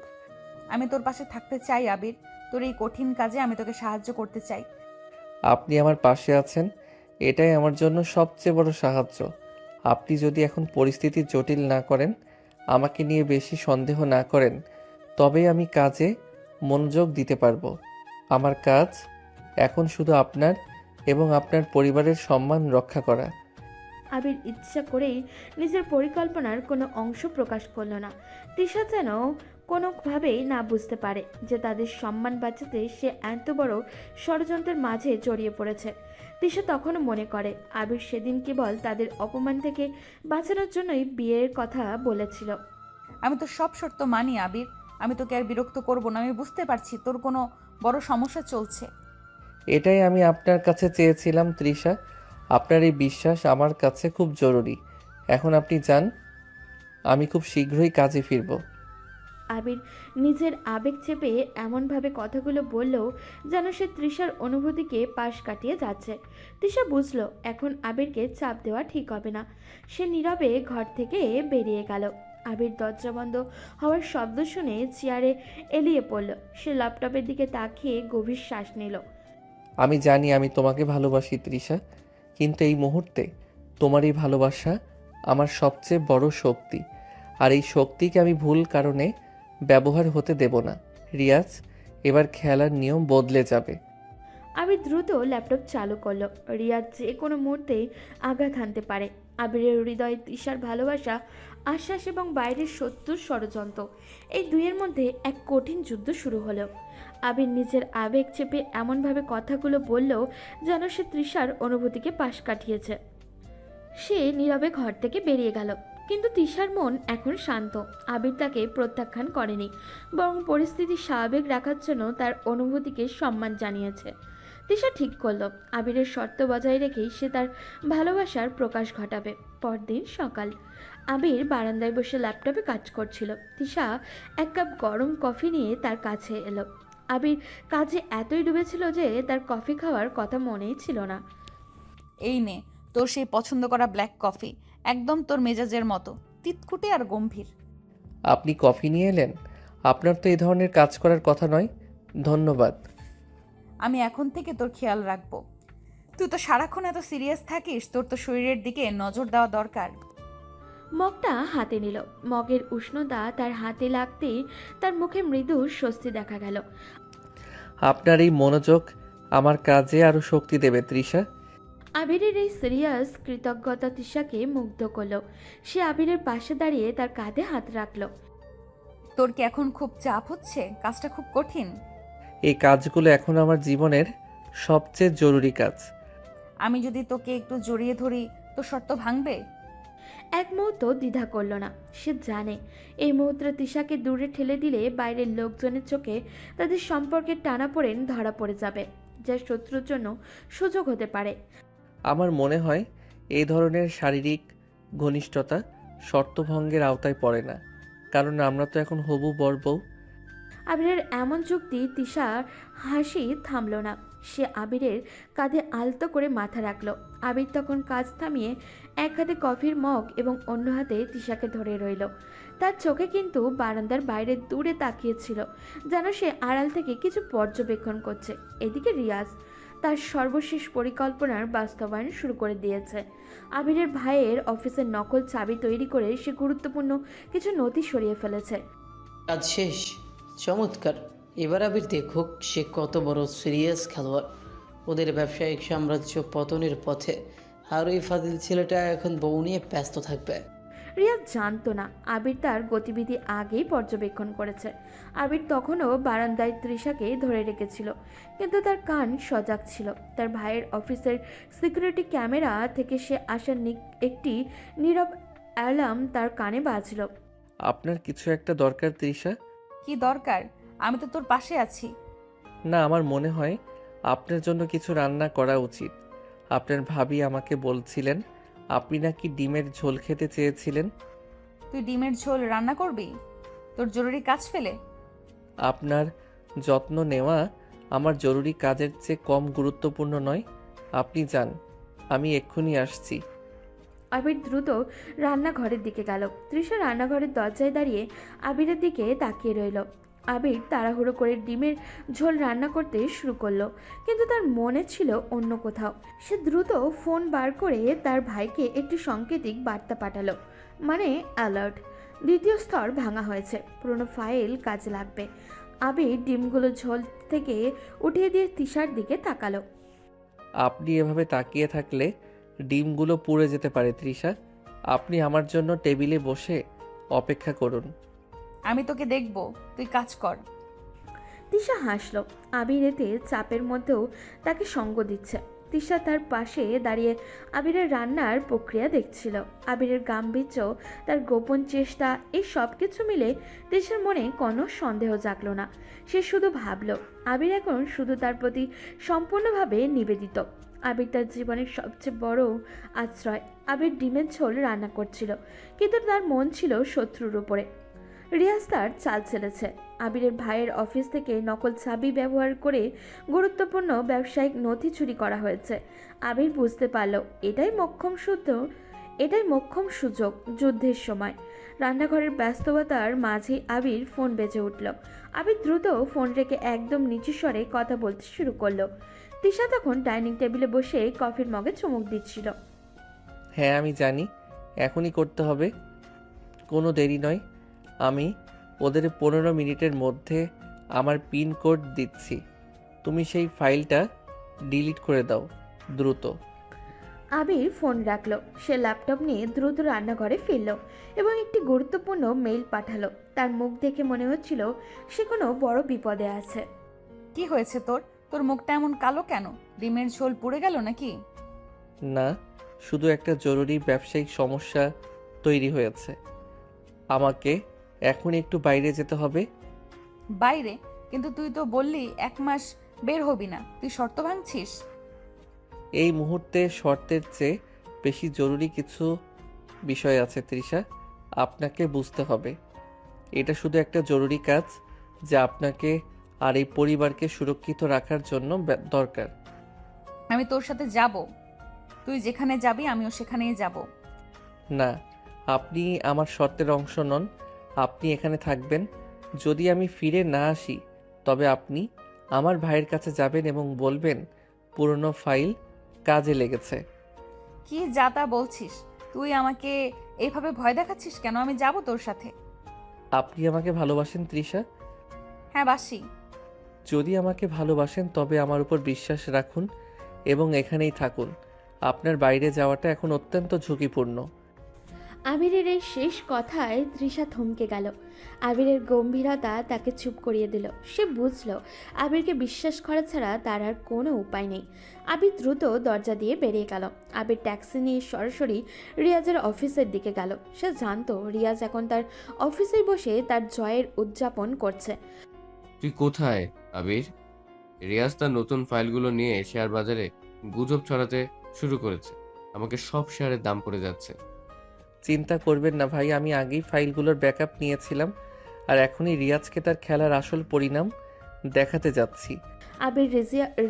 আমি তোর পাশে থাকতে চাই আবির। তোর এই কঠিন কাজে আমি তোকে সাহায্য করতে চাই। আপনি আমার পাশে আছেন, এটাই আমার জন্য সবচেয়ে বড় সাহায্য। আপনি যদি এখন পরিস্থিতি জটিল না করেন, আমাকে নিয়ে বেশি সন্দেহ না করেন, তবেই আমি কাজে মনোযোগ দিতে পারবো। আমার কাজ এখন শুধু আপনার এবং আপনার পরিবারের সম্মান রক্ষা করা। আবির ইচ্ছা করেই নিজের পরিকল্পনার কোনো অংশ প্রকাশ করল না। তৃষা যেন কোনোভাবেই না বুঝতে পারে যে তাদের সম্মান বাঁচাতে সে এত বড় ষড়যন্ত্রের মাঝে জড়িয়ে পড়েছে। তৃষা তখনও মনে করে আবির সেদিন কেবল তাদের অপমান থেকে বাঁচানোর জন্যই বিয়ের কথা বলেছিল। আমি তো সব শর্ত মানি আবির। আমি তোকে আর বিরক্ত করব না। আমি বুঝতে পারছি তোর কোনো বড় সমস্যা চলছে। এটাই আমি আপনার কাছে চেয়েছিলাম তৃষা। আপনার এই বিশ্বাস আমার কাছে খুব জরুরি। এখন আপনি যান, আমি খুব শীঘ্রই কাজে ফিরব। আবির নিজের আবেগ চেপে এমনভাবে কথাগুলো বলল যেন সে তৃষার অনুভূতিকে পাশ কাটিয়ে যাচ্ছে। তৃষা বুঝল এখন আবিরকে চাপ দেওয়া ঠিক হবে না। সে নীরবে ঘর থেকে বেরিয়ে গেল। আবির দরজা বন্ধ হওয়ার শব্দ শুনে চেয়ারে এলিয়ে পড়ল। সে ল্যাপটপের দিকে তাকিয়ে গভীর শ্বাস নিল। আমি জানি আমি তোমাকে ভালোবাসি তৃষা, কিন্তু এই মুহূর্তে তোমার এই ভালোবাসা আমার সবচেয়ে বড় শক্তি। আর এই শক্তিকে আমি ভুল কারণে ব্যবহার হতে দেব না। রিয়াজ, এবার খেলার নিয়ম বদলে যাবে। আবির দ্রুত ল্যাপটপ চালু করলো। রিয়াজ যে কোনো মুহূর্তেই আঘাত হানতে পারে। আবিরের হৃদয়ে তৃষার ভালোবাসা, আশ্বাস এবং বাইরের শত্রুর ষড়যন্ত্র, এই দুইয়ের মধ্যে এক কঠিন যুদ্ধ শুরু হলো। আবির নিজের আবেগ চেপে এমনভাবে কথাগুলো বলল যেন সে তৃষার অনুভূতিকে পাশ কাটিয়েছে। সে নীরবে ঘর থেকে বেরিয়ে গেল, কিন্তু তৃষার মন এখন শান্ত। আবির তাকে প্রত্যাখ্যান করেনি, বরং পরিস্থিতি স্বাভাবিক রাখার জন্য তার অনুভূতিকে সম্মান জানিয়েছে। তৃষা ঠিক করলো আবিরের শর্ত বজায় রেখেই সে তার ভালোবাসার প্রকাশ ঘটাবে। পরদিন সকাল, আবির বারান্দায় বসে ল্যাপটপে কাজ করছিল। তৃষা এক কাপ গরম কফি নিয়ে তার কাছে এলো। আবির কাজে এতই ডুবেছিল যে তার কফি খাওয়ার কথা মনেই ছিল না। এই নে তোর সেই পছন্দ করা ব্ল্যাক কফি, একদম তোর মেজাজের মতো, তিতকুটে আর গম্ভীর। আপনি কফি নিয়ে এলেন? আপনার তো এই ধরনের কাজ করার কথা নয়। ধন্যবাদ। আমি এখন থেকে তোর খেয়াল রাখবো। তুই তো সারাক্ষণ এত সিরিয়াস থাকিস, তোর তো শরীরের দিকে নজর দেওয়া দরকার। মগটা হাতে নিল। মগের উষ্ণতা তার হাতে লাগতেই তার মুখে মৃদু স্বস্তি দেখা গেল। আপনার এই মনোযোগ আমার কাজে আরও শক্তি দেবে তৃষা। আবিরের এই সিরিয়াস কৃতজ্ঞতা তিশাকে মুগ্ধ করলো। সে আবিরের পাশে দাঁড়িয়ে তার কাঁধে হাত রাখলো। তোর কি এখন খুব চাপ হচ্ছে? কাজটা খুব কঠিন। এই কাজগুলো এখন আমার জীবনের সবচেয়ে জরুরি কাজ। আমি যদি তোকে একটু জড়িয়ে ধরি তো শর্ত ভাঙবে? এক মুহূর্ত দ্বিধা করলো না। সে জানে এই মুহূর্তে তিশাকে দূরে ঠেলে দিলে বাইরের লোকজনের চোখে তাদের সম্পর্কের টানাপোড়েন ধরা পড়ে যাবে, যা শত্রুর জন্য সুযোগ হতে পারে। আমার মনে হয় এই ধরনের শারীরিক ঘনিষ্ঠতা শর্তভঙ্গের আওতায় পড়ে না, কারণ আমরা তো এখন হবু বর বউ। আবিরের এমন যুক্তি তিশার হাসি থামল না। সে আবিরের কাঁধে আলতো করে মাথা রাখলো। আবির তখন কাজ থামিয়ে এক হাতে কফির মগ এবং অন্য হাতে তিশাকে ধরে রইল। তার চোখে কিন্তু বারান্দার বাইরে দূরে তাকিয়েছিল, যেন সে আড়াল থেকে কিছু পর্যবেক্ষণ করছে। এদিকে রিয়াজ তার সর্বশেষ পরিকল্পনার বাস্তবায়ন শুরু করে দিয়েছে। আবিরের ভাইয়ের অফিসের নকল চাবি তৈরি করে সে গুরুত্বপূর্ণ কিছু নথি সরিয়ে ফেলেছে। কাজ শেষ। চমৎকার। এবার আবির দেখুক সে কত বড় সিরিয়াস খেলোয়াড়। ওদের ব্যবসায়িক সাম্রাজ্য পতনের পথে, আর ওই ফাজিল ছেলেটা এখন বউ নিয়ে ব্যস্ত থাকবে। রিয়াজ জানতো না আবির তার গতিবিধি আগেই পর্যবেক্ষণ করেছে। আবির তখনও বারান্দায় তৃষাকে ধরে রেখেছিল, কিন্তু তার কান সজাগ ছিল। তার ভাইয়ের অফিসের সিকিউরিটি ক্যামেরা থেকে সে আসা একটি নীরব অ্যালার্ম তার কানে বাজল। আপনার কিছু একটা দরকার তৃষা? কি দরকার? আমি তো তোর পাশে আছি। না, আমার মনে হয় আপনার জন্য কিছু রান্না করা উচিত। আপনার ভাবি আমাকে বলছিলেন আপনি নাকি ডিমের ঝোল খেতে চেয়েছিলেন। তুই ডিমের ঝোল রান্না করবি তোর জরুরি কাজ ফেলে? আপনার যত্ন নেওয়া আমার জরুরি কাজের চেয়ে কম গুরুত্বপূর্ণ নয়। আপনি যান, আমি এক্ষুনি আসছি। আবির দ্রুত রান্নাঘরের দিকে গেল। তৃষা রান্নাঘরের দরজায় দাঁড়িয়ে আবিরের দিকে তাকিয়ে রইল। আবির তাড়াহুড়ো করে ডিমের ঝোল রান্না করতে শুরু করলো, কিন্তু তার মনে ছিল অন্য কোথাও। সে দ্রুত ফোন বার করে তার ভাইকে একটি সাংকেতিক বার্তা পাঠালো, মানে অ্যালার্ট। দ্বিতীয় স্তর ভাঙা হয়েছে, পুরনো ফাইল কাজে লাগবে। আবির ডিমগুলো ঝোল থেকে উঠিয়ে দিয়ে তিশার দিকে তাকালো। আপনি এভাবে তাকিয়ে থাকলে ডিমগুলো পুড়ে যেতে পারে তৃষা। আপনি আমার জন্য টেবিলে বসে অপেক্ষা করুন। আমি তোকে দেখব, তুই কাজ কর। তিশা হাসলো। আবির এতে চাপের মধ্যেও তাকে সঙ্গ দিচ্ছে। তিশা তার পাশে দাঁড়িয়ে আবিরের রান্নার প্রক্রিয়া দেখছিল। আবিরের গাম্ভীর্য, তার গোপন চেষ্টা, এই সব কিছু মিলে তিশার মনে কোনো সন্দেহ জাগলো না। সে শুধু ভাবল আবির এখন শুধু তার প্রতি সম্পূর্ণভাবে নিবেদিত। আবির তার জীবনের সবচেয়ে বড় আশ্রয়। আবির ডিমের ঝোল রান্না করছিল, কিন্তু তার মন ছিল শত্রুর উপরে। রিয়াজ তার চাল চেলেছে। আবিরের ভাইয়ের অফিস থেকে নকল চাবি ব্যবহার করে গুরুত্বপূর্ণ ব্যবসায়িক নথি চুরি করা হয়েছে। আবির বুঝতে পারল এটাই মোক্ষম সুযোগ। যুদ্ধের সময় রান্নাঘরের ব্যস্ততার মাঝেই আবির ফোন বেজে উঠল। আবির দ্রুত ফোন রেখে একদম নিচু স্বরে কথা বলতে শুরু করলো। তিশা তখন ডাইনিং টেবিলে বসে কফির মগে চুমুক দিচ্ছিল। হ্যাঁ, আমি জানি এখনই করতে হবে, কোনো দেরি নয়। আমি ওদের 15 মিনিটের মধ্যে আমার পিন কোড দিচ্ছি। তুমি সেই ফাইলটা ডিলিট করে দাও দ্রুত। আবির ফোন রাখলো। সে ল্যাপটপ নিয়ে দ্রুত রান্নাঘরে ফিরল এবং একটি গুরুত্বপূর্ণ মেইল পাঠালো। তার মুখ দেখে মনে হচ্ছিল সে কোনো বড় বিপদে আছে। কি হয়েছে তোর? তোর মুখটা এমন কালো কেন? ডিমের ঝোল পুড়ে গেল নাকি? না, শুধু একটা জরুরি ব্যবসায়িক সমস্যা তৈরি হয়েছে। আমাকে এখন একটু বাইরে যেতে হবে। বাইরে? কিন্তু তুই তো বললি 1 মাস বের হবি না, তুই শর্ত ভাঙছিস? এই মুহূর্তে শর্তের চেয়ে বেশি জরুরি কিছু বিষয় আছে তৃষা, আপনাকে বুঝতে হবে। এটা শুধু একটা জরুরি কাজ যা আপনাকে আর এই পরিবারকে সুরক্ষিত রাখার জন্য দরকার। আমি তোর সাথে যাব, তুই যেখানে যাবি আমিও সেখানেই যাব। না, আপনি আমার শর্তের অংশ নন। আপনি এখানে থাকবেন। যদি আমি ফিরে না আসি তবে আপনি আমার ভাইয়ের কাছে যাবেন এবং বলবেন পুরনো ফাইল কাজে লেগেছে। কি যা তা বলছিস? তুই আমাকে এইভাবে ভয় দেখাচ্ছিস কেন? আমি যাব তোর সাথে। আপনি আমাকে ভালোবাসেন তৃষা? হ্যাঁ, বাসি। যদি আমাকে ভালোবাসেন তবে আমার উপর বিশ্বাস রাখুন এবং এখানেই থাকুন। আপনার বাইরে যাওয়াটা এখন অত্যন্ত ঝুঁকিপূর্ণ। আবিরের এই শেষ কথায় তৃষা থমকে গেল। আবিরের গম্ভীরতা তাকে চুপ করিয়ে দিল। সে বুঝল আবিরকে বিশ্বাস করা ছাড়া তার আর কোনো উপায় নেই। আবির দ্রুত দরজা দিয়ে বেরিয়ে গেল। আবির ট্যাক্সি নিয়ে সরাসরি রিয়াজের অফিসের দিকে গেল। সে জানতো রিয়াজ এখন তার অফিসে বসে তার জয়ের উদযাপন করছে। তুই কোথায় আবির? রিয়াজ তার নতুন ফাইলগুলো নিয়ে শেয়ার বাজারে গুজব ছড়াতে শুরু করেছে। আমাকে সব শেয়ারের দাম পড়ে যাচ্ছে। চিন্তা করবেন না ভাই, আমি আগেই ফাইলগুলোর ব্যাকআপ নিয়েছিলাম আর এখনই রিয়াজকে তার খেলার আসল পরিণাম দেখাতে যাচ্ছি। আবির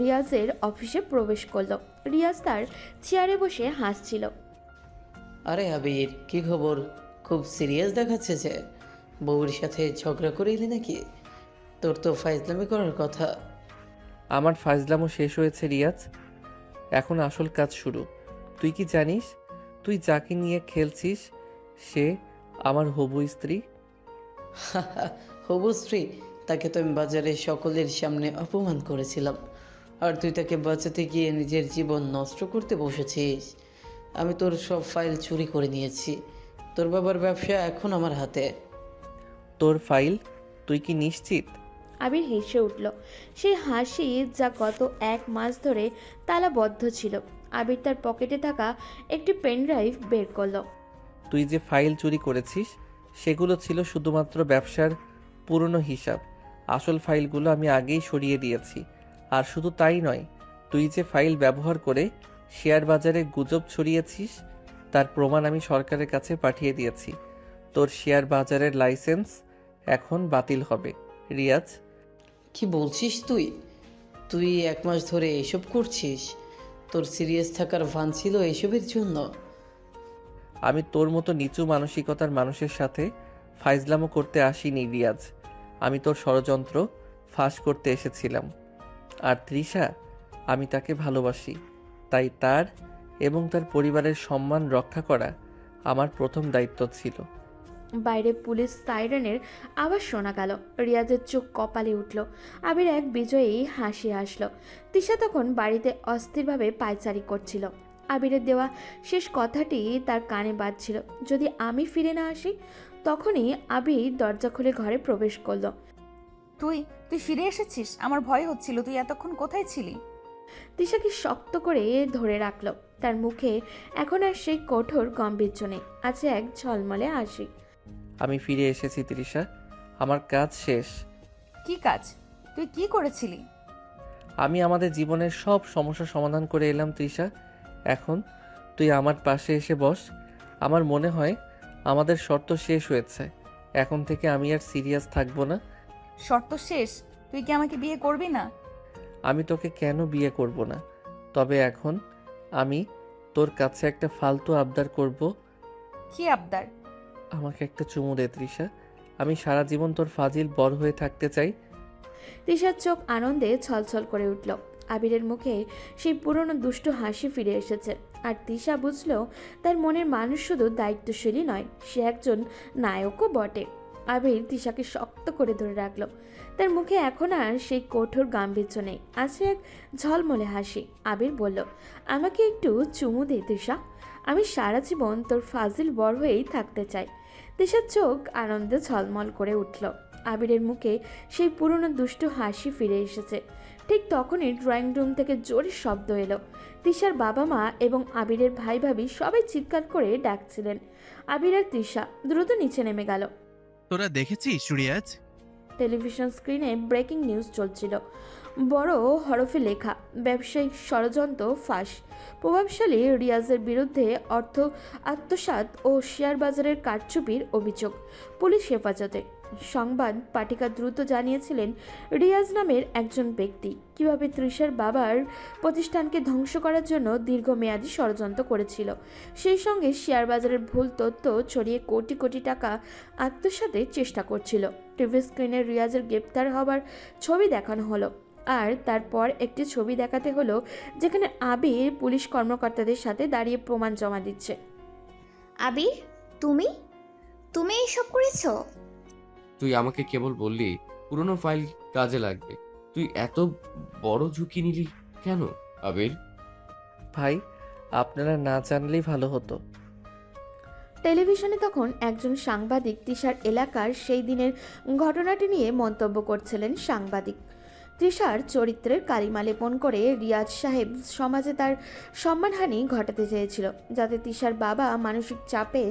রিয়াজের অফিসে প্রবেশ করলো। রিয়াজ তার চেয়ারে বসে হাসছিল। আরে আবির, কি খবর? খুব সিরিয়াস দেখাচ্ছে যে। বউর সাথে ঝগড়া করে এলি নাকি? তোর তো ফাইজলামি করার কথা। আমার ফাজলামো শেষ হয়েছে রিয়াজ, এখন আসল কাজ শুরু। তুই কি জানিস তুই যাকে নিয়ে খেলছিস সে আমার হবু স্ত্রী? হবু স্ত্রী? তাকে তো আমি বাজারে সকলের সামনে অপমান করেছিলাম, আর তুই তাকে বাঁচাতে গিয়ে নিজের জীবন নষ্ট করতে বসেছিস। আমি তোর সব ফাইল চুরি করে নিয়েছি। তোর বাবার ব্যবসা এখন আমার হাতে। তোর ফাইল? তুই কি নিশ্চিত? আবির হেসে উঠল। সেই হাসি যা গত 1 মাস ধরে তালাবদ্ধ ছিল। আবির তার পকেটে থাকা একটি পেনড্রাইভ বের করলো। তুই যে ফাইল চুরি করেছিস সেগুলো ছিল শুধুমাত্র ব্যবসার পুরনো হিসাব। আসল ফাইলগুলো আমি আগেই সরিয়ে দিয়েছি। আর শুধু তাই নয়, তুই যে ফাইল ব্যবহার করে শেয়ার বাজারে গুজব ছড়িয়েছিস তার প্রমাণ আমি সরকারের কাছে পাঠিয়ে দিয়েছি। তোর শেয়ার বাজারের লাইসেন্স এখন বাতিল হবে রিয়াজ। কি বলছিস তুই? তুই 1 মাস ধরে এসব করছিস? তোর সিরিয়াস থাকার ভান ছিল এসবের জন্য? আমি তোর মতো নিচু মানসিকতার মানুষের সাথে ফাইজলামো করতে আসিনি রিয়াজ। আমি তোর ষড়যন্ত্র ফাঁস করতে এসেছিলাম। আর তৃষা, আমি তাকে ভালোবাসি, তাই তার এবং তার পরিবারের সম্মান রক্ষা করা আমার প্রথম দায়িত্ব ছিল। বাইরে পুলিশ সাইরেনের আওয়াজ শোনা গেল। রিয়াজের চোখ কপালে উঠল। আবির এক বিজয়ী হাসি আসলো। তিশা তখন বাড়িতে অস্থিরভাবে পায়চারি করছিল। আবিরের দেওয়া শেষ কথাটি তার কানে বাজছিল। যদি আমি ফিরে না আসি? তখনই আবির দরজা খুলে ঘরে প্রবেশ করলো। তুই তুই ফিরে এসেছিস? আমার ভয় হচ্ছিল। তুই এতক্ষণ কোথায় ছিলি? তিশাকে শক্ত করে ধরে রাখলো। তার মুখে এখন আর সেই কঠোর গাম্ভীর্য নেই, আছে এক ঝলমলে হাসি। আমি ফিরে এসেছি তৃষা, আমার কাজ শেষ। কি কাজ? তুই কি করেছিলি? আমি আমাদের জীবনের সব সমস্যা সমাধান করে এলাম তৃষা। এখন তুই আমার পাশে এসে বস। আমার মনে হয় আমাদের শর্ত শেষ হয়েছে। এখন থেকে আমি আর সিরিয়াস থাকবো না। শর্ত শেষ? তুই কি আমাকে বিয়ে করবি না? আমি তোকে কেন বিয়ে করব না? তবে এখন আমি তোর কাছে একটা ফালতু আবদার করব। কি আবদার? আমাকে একটা চুমু দে তৃষা। আমি সারা জীবন তোর ফাজিল বর হয়ে থাকতে চাই। তিশার চোখ আনন্দে ছলছল করে উঠল। আবিরের মুখে সেই পুরনো দুষ্টু হাসি ফিরে এসেছে। আর তিশা বুঝল তার মনের মানুষ শুধু দায়িত্বশীলই নয়, সে একজন নায়কও বটে। আবির তিশাকে শক্ত করে ধরে রাখলো। তার মুখে এখন আর সেই কঠোর গাম্ভীর্য নেই, আছে এক ঝলমলে হাসি। আবির বলল, আমাকে একটু চুমু দে তিশা। আমি সারা জীবন তোর ফাজিল বর হয়েই থাকতে চাই। তিশার চোখ আনন্দে ঝলমল করে উঠল। আবিরের মুখে সেই পুরনো দুষ্টু হাসি ফিরে এসেছে। ঠিক তখনই ড্রয়িং রুম থেকে জোরে শব্দ এলো। তিশার বাবা মা এবং আবিরের ভাই ভাবি সবাই চিৎকার করে ডাকছিলেন। আবির আর তিশা দ্রুত নিচে নেমে গেল। তোরা দেখেছিস রিয়াজ? টেলিভিশন স্ক্রিনে ব্রেকিং নিউজ চলছিল। বড় হরফে লেখা, ব্যবসায়িক ষড়যন্ত্র ফাঁস। প্রভাবশালী রিয়াজের বিরুদ্ধে অর্থ আত্মসাৎ ও শেয়ার বাজারের কারচুপির অভিযোগ। পুলিশ হেফাজতে। সংবাদ পাঠিকা দ্রুত জানিয়েছিলেন রিয়াজ নামের একজন ব্যক্তি কিভাবে তৃষার বাবার প্রতিষ্ঠানকে ধ্বংস করার জন্য দীর্ঘমেয়াদী ষড়যন্ত্র করেছিল। সেই সঙ্গে শেয়ার বাজারের ভুল তথ্য ছড়িয়ে কোটি কোটি টাকা আত্মসাতের চেষ্টা করছিল। টিভি স্ক্রিনে রিয়াজের গ্রেপ্তার হবার ছবি দেখানো হলো। আর তারপর একটি ছবি দেখাতে হলো যেখানে আবির পুলিশ কর্মকর্তাদের সাথে দাঁড়িয়ে প্রমাণ জমা দিচ্ছে। আবির, তুমি তুমি এসব করেছো? তুই আমাকে কেবল বললি পুরনো ফাইল কাজে লাগবে। তুই এত বড় ঝুঁকি নিলি কেন আবির? ভাই, আপনারা না জানলেই ভালো হতো। টেলিভিশনে তখন একজন সাংবাদিক তৃষার এলাকার সেই দিনের ঘটনাটি নিয়ে মন্তব্য করছিলেন। সাংবাদিক তৃষার চরিত্রের কালিমা লেপন করে রিয়াজ সাহেব সমাজে তার সম্মানহানি ঘটাতে চেয়েছিল, যাতে তৃষার বাবা মানসিক চাপে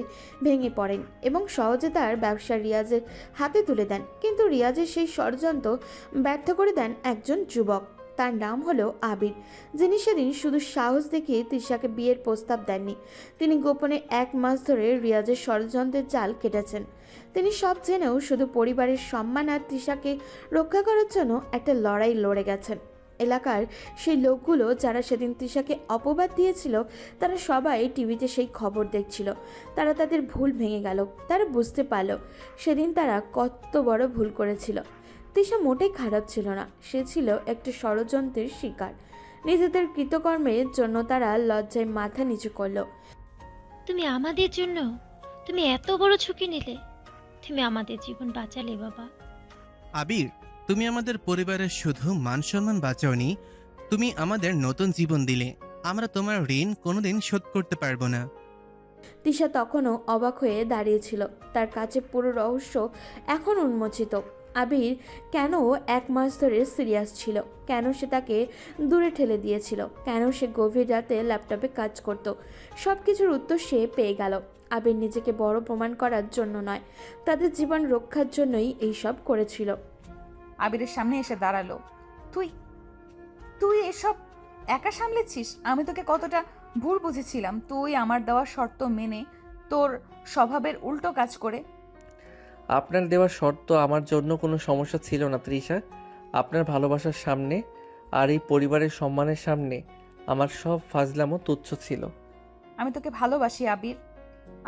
ভেঙে পড়েন এবং সহজে তার ব্যবসা রিয়াজের হাতে তুলে দেন। কিন্তু রিয়াজের সেই ষড়যন্ত্র ব্যর্থ করে দেন একজন যুবক, তার নাম হলো আবির, যিনি সেদিন শুধু সাহস দেখিয়ে তৃষাকে বিয়ের প্রস্তাব দেননি, তিনি গোপনে 1 মাস ধরে রিয়াজের ষড়যন্ত্রের জাল কেটেছেন। তিনি সব জেনেও শুধু পরিবারের সম্মান আর তৃষাকে রক্ষা করার জন্য একটা লড়াই লড়ে গেছেন। এলাকার সেই লোকগুলো যারা সেদিন তৃষাকে অপবাদ দিয়েছিল, তারা সবাই টিভিতে সেই খবর দেখছিল। তারা তাদের ভুল ভেঙে গেল, তারা বুঝতে পারল সেদিন তারা কত বড় ভুল করেছিল। তৃষা মোটেই খারাপ ছিল না, সে ছিল একটা ষড়যন্ত্রের শিকার। নিজেদের কৃতকর্মের জন্য তারা লজ্জায় মাথা নিচু করল। তুমি আমাদের জন্য তুমি এত বড় ঝুঁকি নিলে, তুমি আমাদের জীবন বাঁচালে বাবা। আবির, তুমি আমাদের পরিবারের শুধু মান সম্মান বাঁচাওনি, তুমি আমাদের নতুন জীবন দিলে। আমরা তোমার ঋণ কোনোদিন শোধ করতে পারবো না। তৃষা তখনও অবাক হয়ে দাঁড়িয়েছিল, তার কাছে পুরো রহস্য এখন উন্মোচিত। আবির কেন 1 মাস ধরে সিরিয়াস ছিল, কেন সে তাকে দূরে ঠেলে দিয়েছিল, কেন সে গভীর রাতে ল্যাপটপে কাজ করত, সব কিছুর উত্তর সে পেয়ে গেল। আবির নিজেকে বড় প্রমাণ করার জন্য নয়, তাদের জীবন রক্ষার জন্যই এইসব করেছিল। আবিরের সামনে এসে দাঁড়ালো। তুই তুই এসব একা সামলেছিস? আমি তোকে কতটা ভুল বুঝেছিলাম। তুই আমার দেওয়া শর্ত মেনে তোর স্বভাবের উল্টো কাজ করে। আপনার দেওয়া শর্ত আমার জন্য কোনো সমস্যা ছিল না তৃষা। আপনার ভালোবাসার সামনে আর এই পরিবারের সম্মানের সামনে আমার সব ফাজলামো তুচ্ছ ছিল। আমি তোকে ভালোবাসি আবির,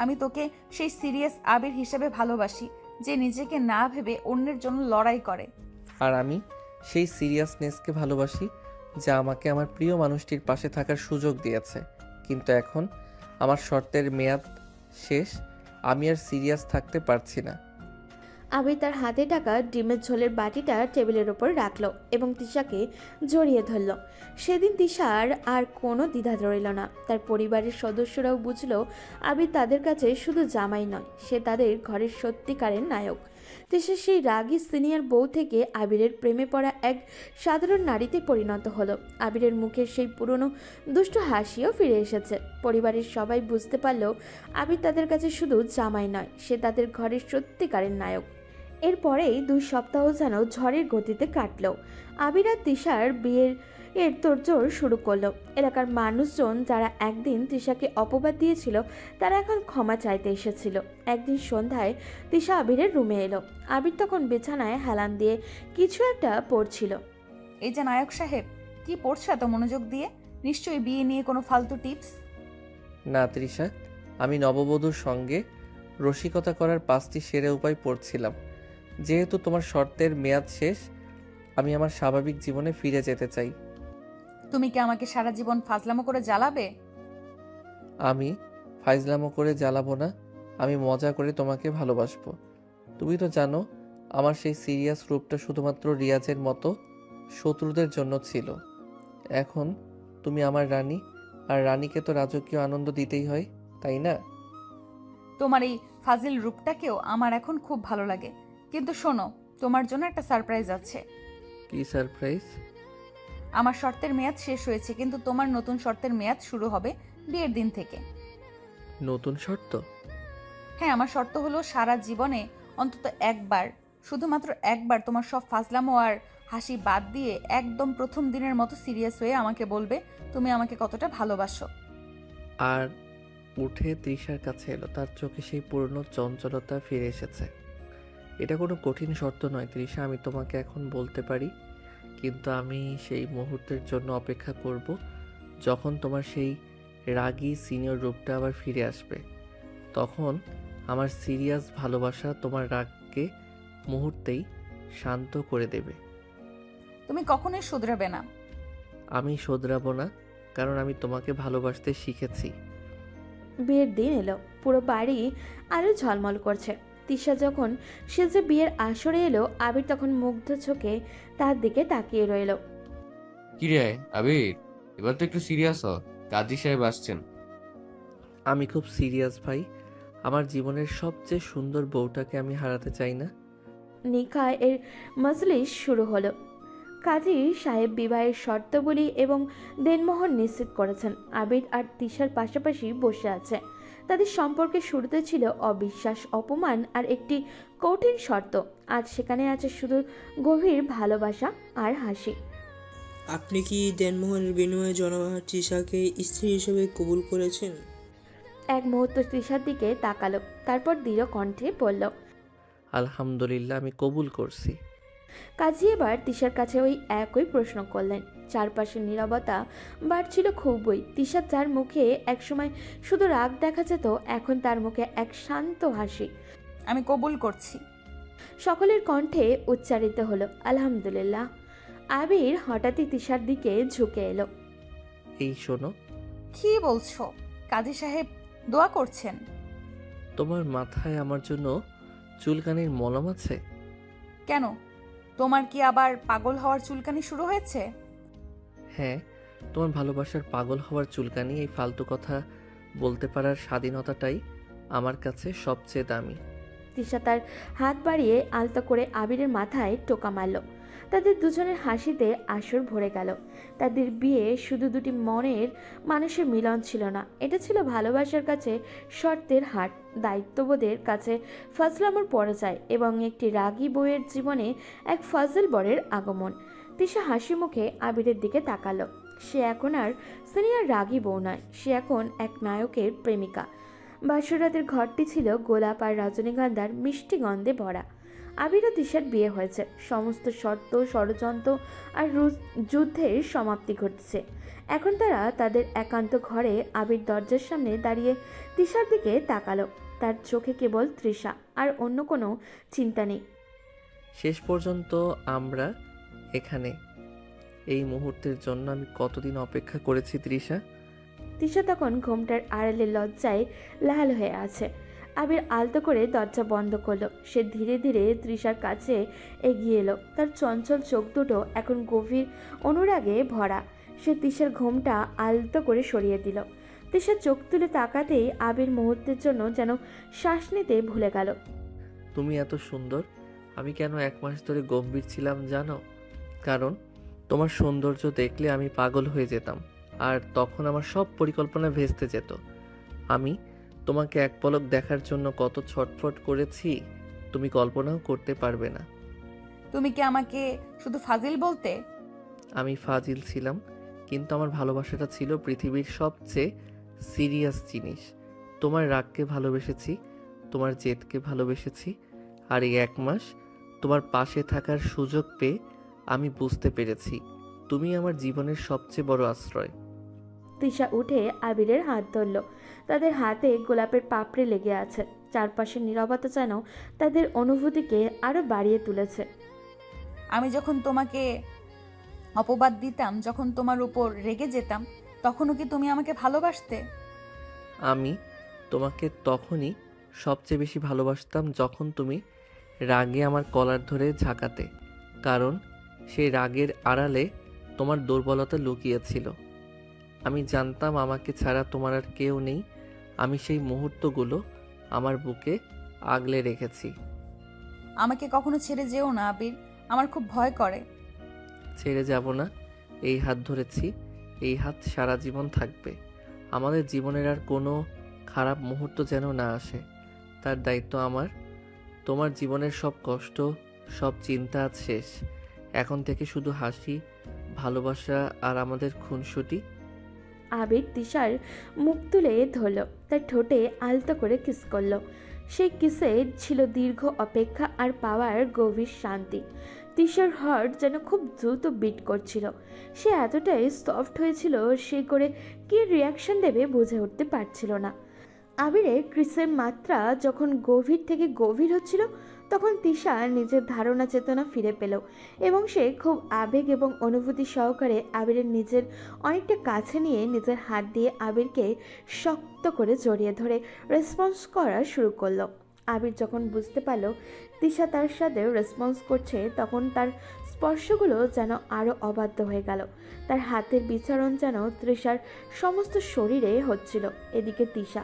আমি তোকে সেই সিরিয়াস আবির হিসেবে ভালোবাসি, যে নিজেকে না ভেবে অন্যের জন্য লড়াই করে। আর আমি সেই সিরিয়াসনেসকে ভালোবাসি, যা আমাকে আমার প্রিয় মানুষটির পাশে থাকার সুযোগ দিয়েছে। কিন্তু এখন আমার শর্তের মেয়াদ শেষ, আমি আর সিরিয়াস থাকতে পারছি না। আবির তার হাতে টাকা ডিমের ঝোলের বাটিটা টেবিলের ওপর রাখলো এবং তৃষাকে জড়িয়ে ধরল। সেদিন তৃষার আর কোনো দ্বিধা রইল না। তার পরিবারের সদস্যরাও বুঝলো আবির তাদের কাছে শুধু জামাই নয়, সে তাদের ঘরের সত্যিকারের নায়ক। তৃষা সেই রাগী সিনিয়র বউ থেকে আবিরের প্রেমে পড়া এক সাধারণ নারীতে পরিণত হলো। আবিরের মুখের সেই পুরনো দুষ্টু হাসিও ফিরে এসেছে। পরিবারের সবাই বুঝতে পারল আবির তাদের কাছে শুধু জামাই নয়, সে তাদের ঘরের সত্যিকারের নায়ক। এরপরেই 2 সপ্তাহ যেন ঝড়ের গতিতে কাটল। আবির আর তৃষার বিয়ের তোড়জোড় শুরু করলো। এলাকার মানুষজন যারা একদিন তৃষাকে অপবাদ দিয়েছিল, তারা এখন ক্ষমা চাইতে এসেছিল। একদিন সন্ধ্যায় তৃষা আবিরের রুমে এলো। আবির তখন বিছানায় হেলান দিয়ে কিছু একটা পড়ছিল। এই যে নায়ক সাহেব, কি পড়ছো এত মনোযোগ দিয়ে? নিশ্চয়ই বিয়ে নিয়ে কোনো ফালতু টিপস। না তৃষা, আমি নববধূর সঙ্গে রসিকতা করার 5টি সেরা উপায় পড়ছিলাম। যেহেতু তোমার শর্তের মেয়াদ শেষ, আমি আমার স্বাভাবিক জীবনে ফিরে যেতে চাই। তুমি কি আমাকে সারা জীবন ফাজলামো করে জ্বালাবে? আমি ফাইজলামো করে জ্বালাবো না, আমি মজা করে তোমাকে ভালোবাসবো। তুমি তো জানো আমার সেই সিরিয়াস রূপটা শুধুমাত্র রিয়াজের মতো শত্রুদের জন্য ছিল। এখন তুমি আমার রানী, আর রানীকে তো রাজকীয় আনন্দ দিতেই হয়, তাই না? তোমার এই ফাজিল রূপটাকেও আমার এখন খুব ভালো লাগে। কিন্তু শোনো, তোমার জন্য একটা সারপ্রাইজ আছে। কি সারপ্রাইজ? আমার শর্তের মেয়াদ শেষ হয়েছে, কিন্তু তোমার নতুন শর্তের মেয়াদ শুরু হবে বিয়ের দিন থেকে। নতুন শর্ত? হ্যাঁ, আমার শর্ত হলো সারা জীবনে অন্তত একবার, শুধুমাত্র একবার তোমার সব ফাজলামো আর হাসি বাদ দিয়ে একদম প্রথম দিনের মতো সিরিয়াস হয়ে আমাকে বলবে তুমি আমাকে কতটা ভালোবাসো। আর উঠে তৃষার কাছে এলো, তার চোখে সেই পুরনো চঞ্চলতা ফিরে এসেছে। এটা কোনো কঠিন শর্ত নয় তৃষা, আমি তোমাকে এখন বলতে পারি, কিন্তু আমি সেই মুহূর্তের জন্য অপেক্ষা করব যখন তোমার সেই রাগী সিনিয়র রূপটা আবার ফিরে আসবে। তখন আমার সিরিয়াস ভালোবাসা তোমার রাগকে মুহূর্তেই শান্ত করে দেবে। তুমি কখনোই শুধরাবে না। আমি শোধরাবো না, কারণ আমি তোমাকে ভালোবাসতে শিখেছি। বিয়ের দিন এলো, পুরো বাড়ি আরো ঝলমল করছে। তিশা যখন সে যে বিয়ের আসরে এলো, আবির তখন মুগ্ধ চোখে তার দিকে তাকিয়ে রইল। কি রে আবির, এবার তো একটু সিরিয়াস হ, কাজী সাহেব আসছেন। আমি খুব সিরিয়াস ভাই। আমার জীবনের সবচেয়ে সুন্দর বউটাকে আমি হারাতে চাই না। নিকা এর মজলিস শুরু হলো। কাজী সাহেব বিবাহের শর্তাবলী এবং দেনমোহর নিশ্চিত করেছেন। আবির আর তিশার পাশাপাশি বসে আছে। তাদের সম্পর্কে শুরুতে ছিল অবিশ্বাস, অপমান আর একটি কঠিন শর্ত। আর সেখানে আছে শুধু গভীর ভালোবাসা আর হাসি। আপনি কি দেনমোহনের বিনিময়ে জনাব তৃষাকে স্ত্রী হিসেবে কবুল করেছেন? এক মুহূর্ত তিশার দিকে তাকালো, তারপর দৃঢ় কণ্ঠে বলল, আলহামদুলিল্লাহ, আমি কবুল করছি। কাজী এবার তিশার কাছে ওই একই প্রশ্ন করলেন। চারপাশে নীরবতা বাড়ছিল খুবই। তিশা যার মুখে একসময় শুধু রাগ দেখা যেত, এখন তার মুখে এক শান্ত হাসি। আমি কবুল করছি। সকলের কণ্ঠে উচ্চারিত হলো আলহামদুলিল্লাহ। আবির হঠাৎই তিশার দিকে ঝুঁকে এলো। এই শোনো, কি বলছো? কাজী সাহেব দোয়া করছেন? তোমার মাথায় আমার জন্য চুলকানির মলম আছে? কেন, তোমার কি আবার পাগল হওয়ার চুলকানি শুরু হয়েছে? হ্যাঁ, তোমার ভালোবাসার পাগল হওয়ার চুলকানি। এই ফালতু কথা বলতে পারার স্বাধীনতাটাই আমার কাছে সবচেয়ে দামি। তিশা তার হাত বাড়িয়ে আলতো করে আবিরের মাথায় টোকা মারল। তাদের দুজনের হাসিতে আসর ভরে গেল। তাদের বিয়ে শুধু দুটি মনের মানুষের মিলন ছিল না, এটা ছিল ভালোবাসার কাছে শর্তের হাট, দায়িত্ববোধের কাছে ফজলামোর পরাজয় এবং একটি রাগী বউয়ের জীবনে এক ফজল বরের আগমন। তিশা হাসি মুখে আবিরের দিকে তাকালো। সে এখন আর সিনিয়র রাগী বউ নয়, সে এখন এক নায়কের প্রেমিকা। বাসরাতের ঘরটি ছিল গোলাপ আর রজনীগন্ধার মিষ্টি গন্ধে ভরা। আবির ও তিশার বিয়ে হয়েছে। সমস্ত শর্ত, ষড়যন্ত্র আর যুদ্ধের সমাপ্তি ঘটছে। এখন তারা তাদের একান্ত ঘরে। আবির দরজার সামনে দাঁড়িয়ে তিশার দিকে তাকালো। তার চোখে কেবল তৃষা, আর অন্য কোনো চিন্তা নেই। শেষ পর্যন্ত আমরা এখানে। এই মুহূর্তের জন্য আমি কতদিন অপেক্ষা করেছি তৃষা। তিশা তখন ঘোমটার আড়ালে লজ্জায় লাল হয়ে আছে। আবির আলতো করে দরজা বন্ধ করলো। সে ধীরে ধীরে তৃষার কাছে এগিয়ে এলো। তার চঞ্চল চোখ দুটো এখন গভীর অনুরাগে ভরা। সে তিশার ঘোমটা আলতো করে সরিয়ে দিল। তিশা চোখ তুলে তাকাতেই আবির মুহূর্তের জন্য যেন শ্বাস নিতে ভুলে গেল। তুমি এত সুন্দর। আমি কেন 1 মাস ধরে গম্ভীর ছিলাম জানো? কারণ তোমার সৌন্দর্য দেখলে আমি পাগল হয়ে যেতাম, আর তখন আমার সব পরিকল্পনা ভেস্তে যেত। আমি তোমাকে এক পলক দেখার জন্য কত ছটফট করেছি, তুমি কল্পনাও করতে পারবে না। তুমি কি আমাকে শুধু ফাজিল বলতে? আমি ফাজিল ছিলাম, কিন্তু আমার ভালোবাসাটা ছিল পৃথিবীর সবচেয়ে সিরিয়াস জিনিস। তোমার রাগকে ভালোবেসেছি, তোমার জেদকে ভালোবেসেছি, আর এই 1 মাস তোমার পাশে থাকার সুযোগ পেয়ে আমি বুঝতে পেরেছি তুমি আমার জীবনের সবচেয়ে বড় আশ্রয়। তিশা উঠে আবিরের হাত ধরল। তাদের হাতে গোলাপের পাপড়ি লেগে আছে। চারপাশের নীরবতা যেন তাদের অনুভূতিকে আরো বাড়িয়ে তুলেছে। আমি যখন তোমাকে অপবাদ দিতাম, যখন তোমার উপর রেগে যেতাম, তখনও কি তুমি আমাকে ভালোবাসতে? আমি তোমাকে তখনই সবচেয়ে বেশি ভালোবাসতাম যখন তুমি রাগে আমার কলার ধরে ঝাঁকাতে, কারণ সেই রাগের আড়ালে তোমার দুর্বলতা লুকিয়েছিল। আমি জানতাম আমাকে ছাড়া তোমার আর কেউ নেই। আমি সেই মুহূর্তগুলো আমার বুকে আগলে রেখেছি। আমাকে কখনো ছেড়ে যেও না আবির, আমার খুব ভয় করে। ছেড়ে যাব না। এই হাত ধরেছি, এই হাত সারা জীবন থাকবে। আমাদের জীবনের আর কোনো খারাপ মুহূর্ত যেন না আসে, তার দায়িত্ব আমার। তোমার জীবনের সব কষ্ট, সব চিন্তা আজ শেষ। এখন থেকে শুধু হাসি, ভালোবাসা আর আমাদের খুনসুটি। আবির তিশার মুখ তুলে ধরল, তার ঠোঁটে আলতো করে কিস করলো। সেই কিসে ছিল দীর্ঘ অপেক্ষা আর পাওয়ার গভীর শান্তি। তিশার হার্ট যেন খুব দ্রুত বিট করছিল। সে এতটাই সফট হয়েছিল, সে করে কী রিয়াকশন দেবে বুঝে উঠতে পারছিল না। আবিরের ক্রিসের মাত্রা যখন গভীর থেকে গভীর হচ্ছিল, তখন তিশা নিজের ধারণা চেতনা ফিরে পেল এবং সে খুব আবেগ এবং অনুভূতি সহকারে আবিরের নিজের অনেকটা কাছে নিয়ে নিজের হাত দিয়ে আবিরকে শক্ত করে জড়িয়ে ধরে রেসপন্স করা শুরু করলো। আবির যখন বুঝতে পারল তিশা তার সাথে রেসপন্স করছে, তখন তার স্পর্শগুলো যেন আরও অবাধ্য হয়ে গেল। তার হাতের বিচরণ যেন তৃষার সমস্ত শরীরে হচ্ছিল। এদিকে তিশা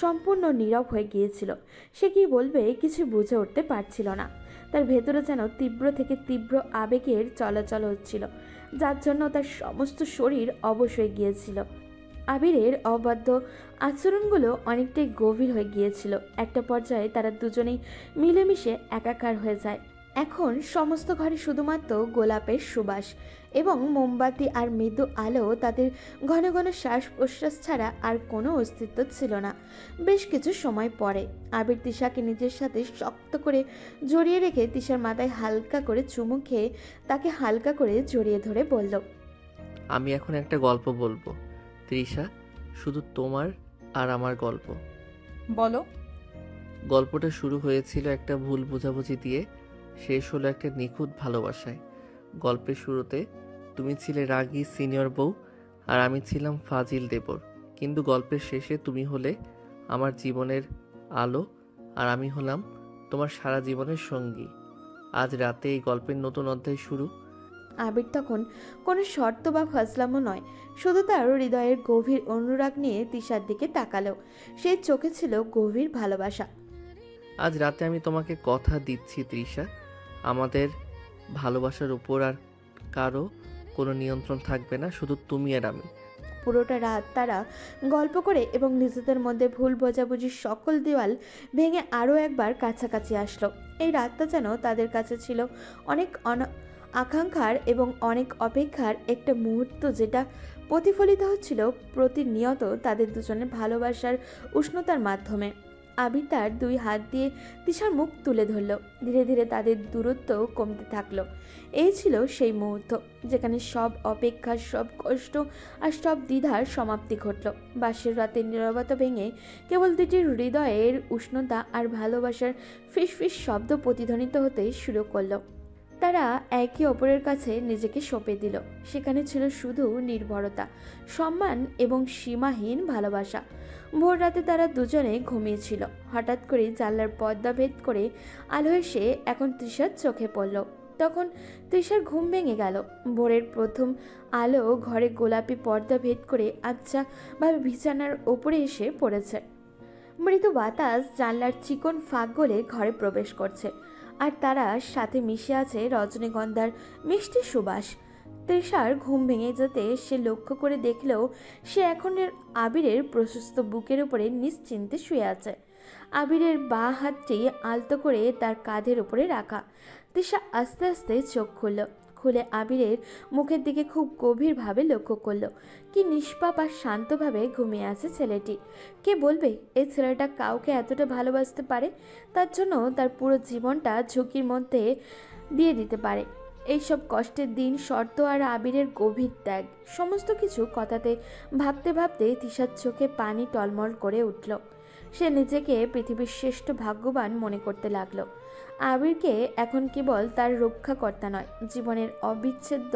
সম্পূর্ণ নীরব হয়ে গিয়েছিল। সে কি বলবে কিছু বুঝে উঠতে পারছিল না। তার ভেতরে যেন তীব্র থেকে তীব্র আবেগের চলাচল হচ্ছিল, যার জন্য তার সমস্ত শরীর অবশ হয়ে গিয়েছিল। আবিরের অবাধ্য আচরণগুলো অনেকটাই গভীর হয়ে গিয়েছিল। একটা পর্যায়ে তারা দুজনেই মিলেমিশে একাকার হয়ে যায়। এখন সমস্ত ঘরে শুধুমাত্র গোলাপের সুবাস এবং মোমবাতি আর মৃদু আলো, তাদের ঘন ঘন শ্বাস প্রশ্বাস ছাড়া আর কোনো অস্তিত্ব ছিল না। বেশ কিছু সময় পরে আবির তিশাকে নিজের সাথে শক্ত করে জড়িয়ে রেখে তিশার মাথায় হালকা করে চুমু খেয়ে তাকে হালকা করে জড়িয়ে ধরে বলল, আমি এখন একটা গল্প বলবো তৃষা, শুধু তোমার আর আমার গল্প। বলো। গল্পটা শুরু হয়েছিল একটা ভুল বোঝাবুঝি দিয়ে, শেষ হলো একটা নিখুঁত ভালোবাসায়। গল্পের শুরুতে তুমি ছিলে রাগী সিনিয়র বউ আর আমি ছিলাম ফাজিল দেবর, কিন্তু গল্পের শেষে তুমি হলে আমার জীবনের আলো আর আমি হলাম তোমার সারা জীবনের সঙ্গী। আজ রাতে এই গল্পের নতুন অধ্যায় শুরু। আবির তখন কোনো শর্ত বা ফাজলামো নয়, শুধু তার হৃদয়ের গভীর অনুরাগ নিয়ে তিশার দিকে তাকালো। সেই চোখে ছিল গভীর ভালোবাসা। আজ রাতে আমি তোমাকে কথা দিচ্ছি তৃষা, আমাদের ভালোবাসার উপর আর কারো কোনো নিয়ন্ত্রণ থাকবে না, শুধু তুমি আর আমি। পুরোটা রাত তারা গল্প করে এবং নিজেদের মধ্যে ভুল বোঝাবুঝির সকল দেওয়াল ভেঙে আরও একবার কাছাকাছি আসলো। এই রাতটা যেন তাদের কাছে ছিল অনেক আকাঙ্ক্ষার এবং অনেক অপেক্ষার একটা মুহূর্ত, যেটা প্রতিফলিত হচ্ছিল প্রতিনিয়ত তাদের দুজনের ভালোবাসার উষ্ণতার মাধ্যমে। আবির তার দুই হাত দিয়ে তিশার মুখ তুলে ধরল। ধীরে ধীরে তাদের দূরত্ব কমতে থাকলো। এই ছিল সেই মুহূর্ত যেখানে সব অপেক্ষা, সব কষ্ট আর সব দ্বিধার সমাপ্তি ঘটল। বাসের রাতের নীরবতা ভেঙে কেবল দুটির হৃদয়ের উষ্ণতা আর ভালোবাসার ফিসফিস শব্দ প্রতিধ্বনিত হতে শুরু করলো। তারা একে অপরের কাছে নিজেকে সঁপে দিল। সেখানে ছিল শুধু নির্ভরতা, সম্মান এবং সীমাহীন ভালোবাসা। ভোর রাতে তারা দুজনে ঘুমিয়েছিল। হঠাৎ করে জানলার পর্দা ভেদ করে আলো এসে এখন তৃষার চোখে পড়ল। তখন তৃষার ঘুম ভেঙে গেল। ভোরের প্রথম আলো ঘরে গোলাপি পর্দা ভেদ করে আচ্ছাভাবে বিছানার ওপরে এসে পড়েছে। মৃদু বাতাস জানলার চিকন ফাঁক গলে ঘরে প্রবেশ করছে, আর তারা সাথে মিশে আছে রজনীগন্ধার মিষ্টি সুবাস। তৃষার ঘুম ভেঙে যেতে সে লক্ষ্য করে দেখলেও সে এখন আবিরের প্রশস্ত বুকের উপরে নিশ্চিন্তে শুয়ে আছে। আবিরের বাঁ হাতটি আলতো করে তার কাঁধের উপরে রাখা। তৃষা আস্তে আস্তে চোখ খুলে আবিরের মুখের দিকে খুব গভীরভাবে লক্ষ্য করলো। কি নিষ্পাপ আর শান্তভাবে ঘুমিয়ে আছে ছেলেটি। কে বলবে এই ছেলেটা কাউকে এতটা ভালোবাসতে পারে, তার জন্য তার পুরো জীবনটা ঝুঁকির মধ্যে দিয়ে দিতে পারে। এইসব কষ্টের দিন, শর্ত আর আবিরের গভীর ত্যাগ, সমস্ত কিছু কথাতে ভাবতে ভাবতে তৃষার চোখে পানি টলমল করে উঠল। সে নিজেকে পৃথিবীর শ্রেষ্ঠ ভাগ্যবান মনে করতে লাগলো। আবিরকে এখন কেবল তার রক্ষাকর্তা নয়, জীবনের অবিচ্ছেদ্য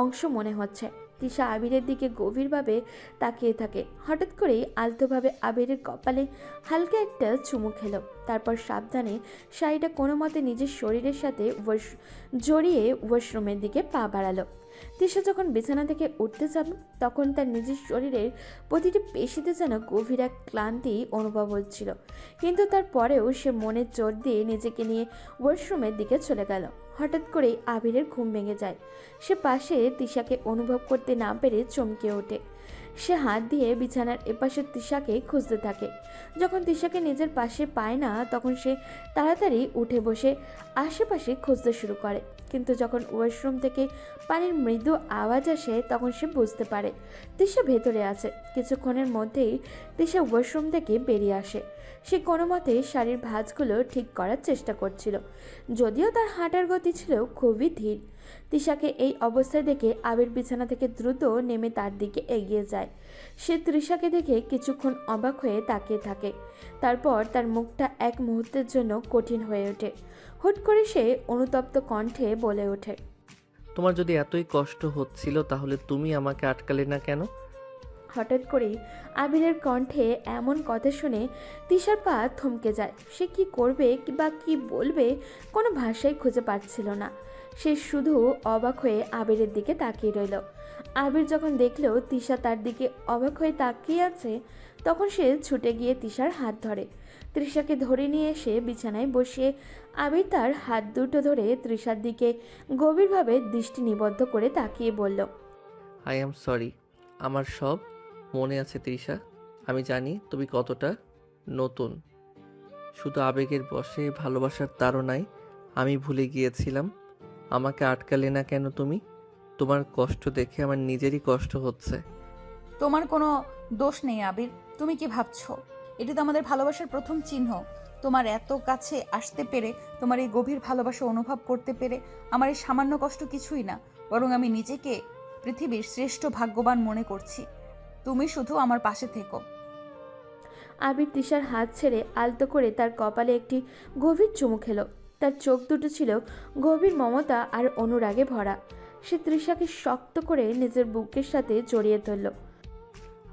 অংশ মনে হচ্ছে। তৃষা আবিরের দিকে গভীরভাবে তাকিয়ে থাকে। হঠাৎ করেই আলতোভাবে আবিরের কপালে হালকা একটা চুমু খেলো। তারপর সাবধানে শাড়িটা কোনো মতে নিজের শরীরের সাথে জড়িয়ে ওয়াশরুমের দিকে পা বাড়ালো। তৃষা যখন বিছানা থেকে উঠতে যাবে, তখন তার নিজের শরীরের প্রতিটি পেশিতে যেন গভীর এক ক্লান্তি অনুভব হচ্ছিল। কিন্তু তারপরেও সে মনের জোর দিয়ে নিজেকে নিয়ে ওয়াশরুমের দিকে চলে গেল। হঠাৎ করেই আবিরের ঘুম ভেঙে যায়। সে পাশে তৃষাকে অনুভব করতে না পেরে চমকে ওঠে। সে হাত দিয়ে বিছানার এপাশে তৃষাকে খুঁজতে থাকে। যখন তৃষাকে নিজের পাশে পায় না, তখন সে তাড়াতাড়ি উঠে বসে আশেপাশে খুঁজতে শুরু করে। কিন্তু যখন ওয়াশরুম থেকে পানির মৃদু আওয়াজ আসে, তখন সে বুঝতে পারে তৃষা ভেতরে আছে। কিছুক্ষণের মধ্যেই তৃষা ওয়াশরুম থেকে বেরিয়ে আসে। সে কোনো মতে শাড়ির ভাঁজগুলো ঠিক করার চেষ্টা করছিল, যদিও তার হাঁটার গতি ছিল খুবই ধীর। তৃষাকে এই অবস্থায় দেখে আবির বিছানা থেকে দ্রুত নেমে তার দিকে এগিয়ে যায়। সে তৃষাকে দেখে কিছুক্ষণ অবাক হয়ে তাকিয়ে থাকে। তারপর তার মুখটা এক মুহূর্তের জন্য কঠিন হয়ে ওঠে। হুট করে সে অনুতপ্ত কণ্ঠে বলে ওঠে, তোমার যদি এতই কষ্ট হচ্ছিল তাহলে তুমি আমাকে আটকালে না কেন? হঠাৎ করেই আবিরের কণ্ঠে এমন কথা শুনে তিশার পা থমকে যায়। সে কি করবে বা কি বলবে কোনো ভাষাই খুঁজে পাচ্ছিল না। সে শুধু অবাক হয়ে আবিরের দিকে তাকিয়ে রইল। আবির যখন দেখল তিশা তার দিকে অবাক হয়ে তাকিয়ে আছে, তখন সে ছুটে গিয়ে তিশার হাত ধরে। তৃষাকে ধরে নিয়ে এসে বিছানায় বসিয়ে আবির তার হাত দুটো ধরে তৃষার দিকে গভীরভাবে দৃষ্টি নিবদ্ধ করে তাকিয়ে বলল, আই অ্যাম সরি। আমার সব মনে আছে তৃষা। আমি জানি তুমি কতটা নতুন। শুধু আবেগের বশে, ভালোবাসার তাড়নায় আমি ভুলে গিয়েছিলাম। আমাকে আটকালে না কেন তুমি? তোমার কষ্ট দেখে আমার নিজেরই কষ্ট হচ্ছে। তোমার কোনো দোষ নেই আবির। তুমি কি ভাবছো? এটি তো আমাদের ভালোবাসার প্রথম চিহ্ন। তোমার এত কাছে আসতে পেরে, তোমার এই গভীর ভালোবাসা অনুভব করতে পেরে আমার এই সামান্য কষ্ট কিছুই না, বরং আমি নিজেকে পৃথিবীর শ্রেষ্ঠ ভাগ্যবান মনে করছি। তুমি শুধু আমার পাশে থেকো। আবির তিশার হাত ছেড়ে আলতো করে তার কপালে একটি গভীর চুমু খেলো। তার চোখ দুটো ছিল গভীর মমতা আর অনুরাগে ভরা। সে তৃষাকে শক্ত করে নিজের বুকের সাথে জড়িয়ে ধরল।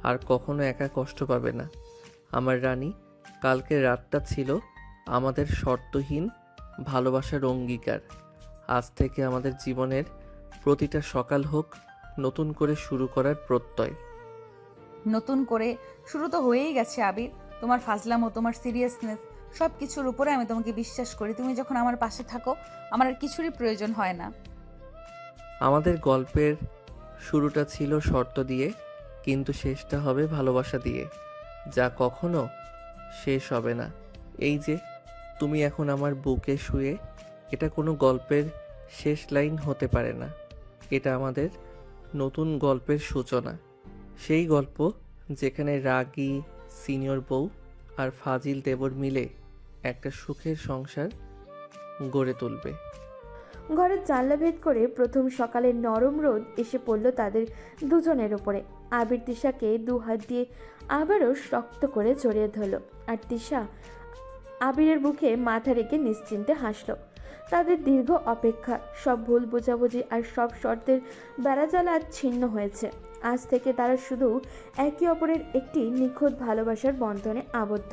আর কখনো একা কষ্ট পাবে না আমার রানী। কালকের রাতটা ছিল আমাদের শর্তহীন ভালোবাসার অঙ্গীকার। আজ থেকে আমাদের জীবনের প্রতিটা সকাল হোক নতুন করে শুরু করার প্রত্যয়। নতুন করে শুরু তো হয়েই গেছে আবির। তোমার ফাজলামো, তোমার সিরিয়াসনেস, সব কিছুর উপরে আমি তোমাকে বিশ্বাস করি। তুমি যখন আমার পাশে থাকো, আমার আর কিছুরই প্রয়োজন হয় না। আমাদের গল্পের শুরুটা ছিল শর্ত দিয়ে, কিন্তু শেষটা হবে ভালোবাসা দিয়ে, যা কখনো শেষ হবে না। এই যে তুমি এখন আমার বুকে শুয়ে, এটা কোনো গল্পের শেষ লাইন হতে পারে না। এটা আমাদের নতুন গল্পের সূচনা। সেই গল্প যেখানে রাগী সিনিয়র বউ আর ফাজিল দেবর মিলে একটা সুখের সংসার গড়ে তুলবে। ঘরের জানলা ভেদ করে প্রথম সকালের নরম রোদ এসে পড়ল তাদের দুজনের ওপরে। আবির তিশাকে দু হাত দিয়ে আবারও শক্ত করে জড়িয়ে ধরল, আর তিশা আবিরের বুকে মাথা রেখে নিশ্চিন্তে হাসল। তাদের দীর্ঘ অপেক্ষা, সব ভুল বোঝাবুঝি আর সব শর্তের বেড়াজালা আজ ছিন্ন হয়েছে। আজ থেকে তারা শুধু একে অপরের একটি নিখুঁত ভালোবাসার বন্ধনে আবদ্ধ।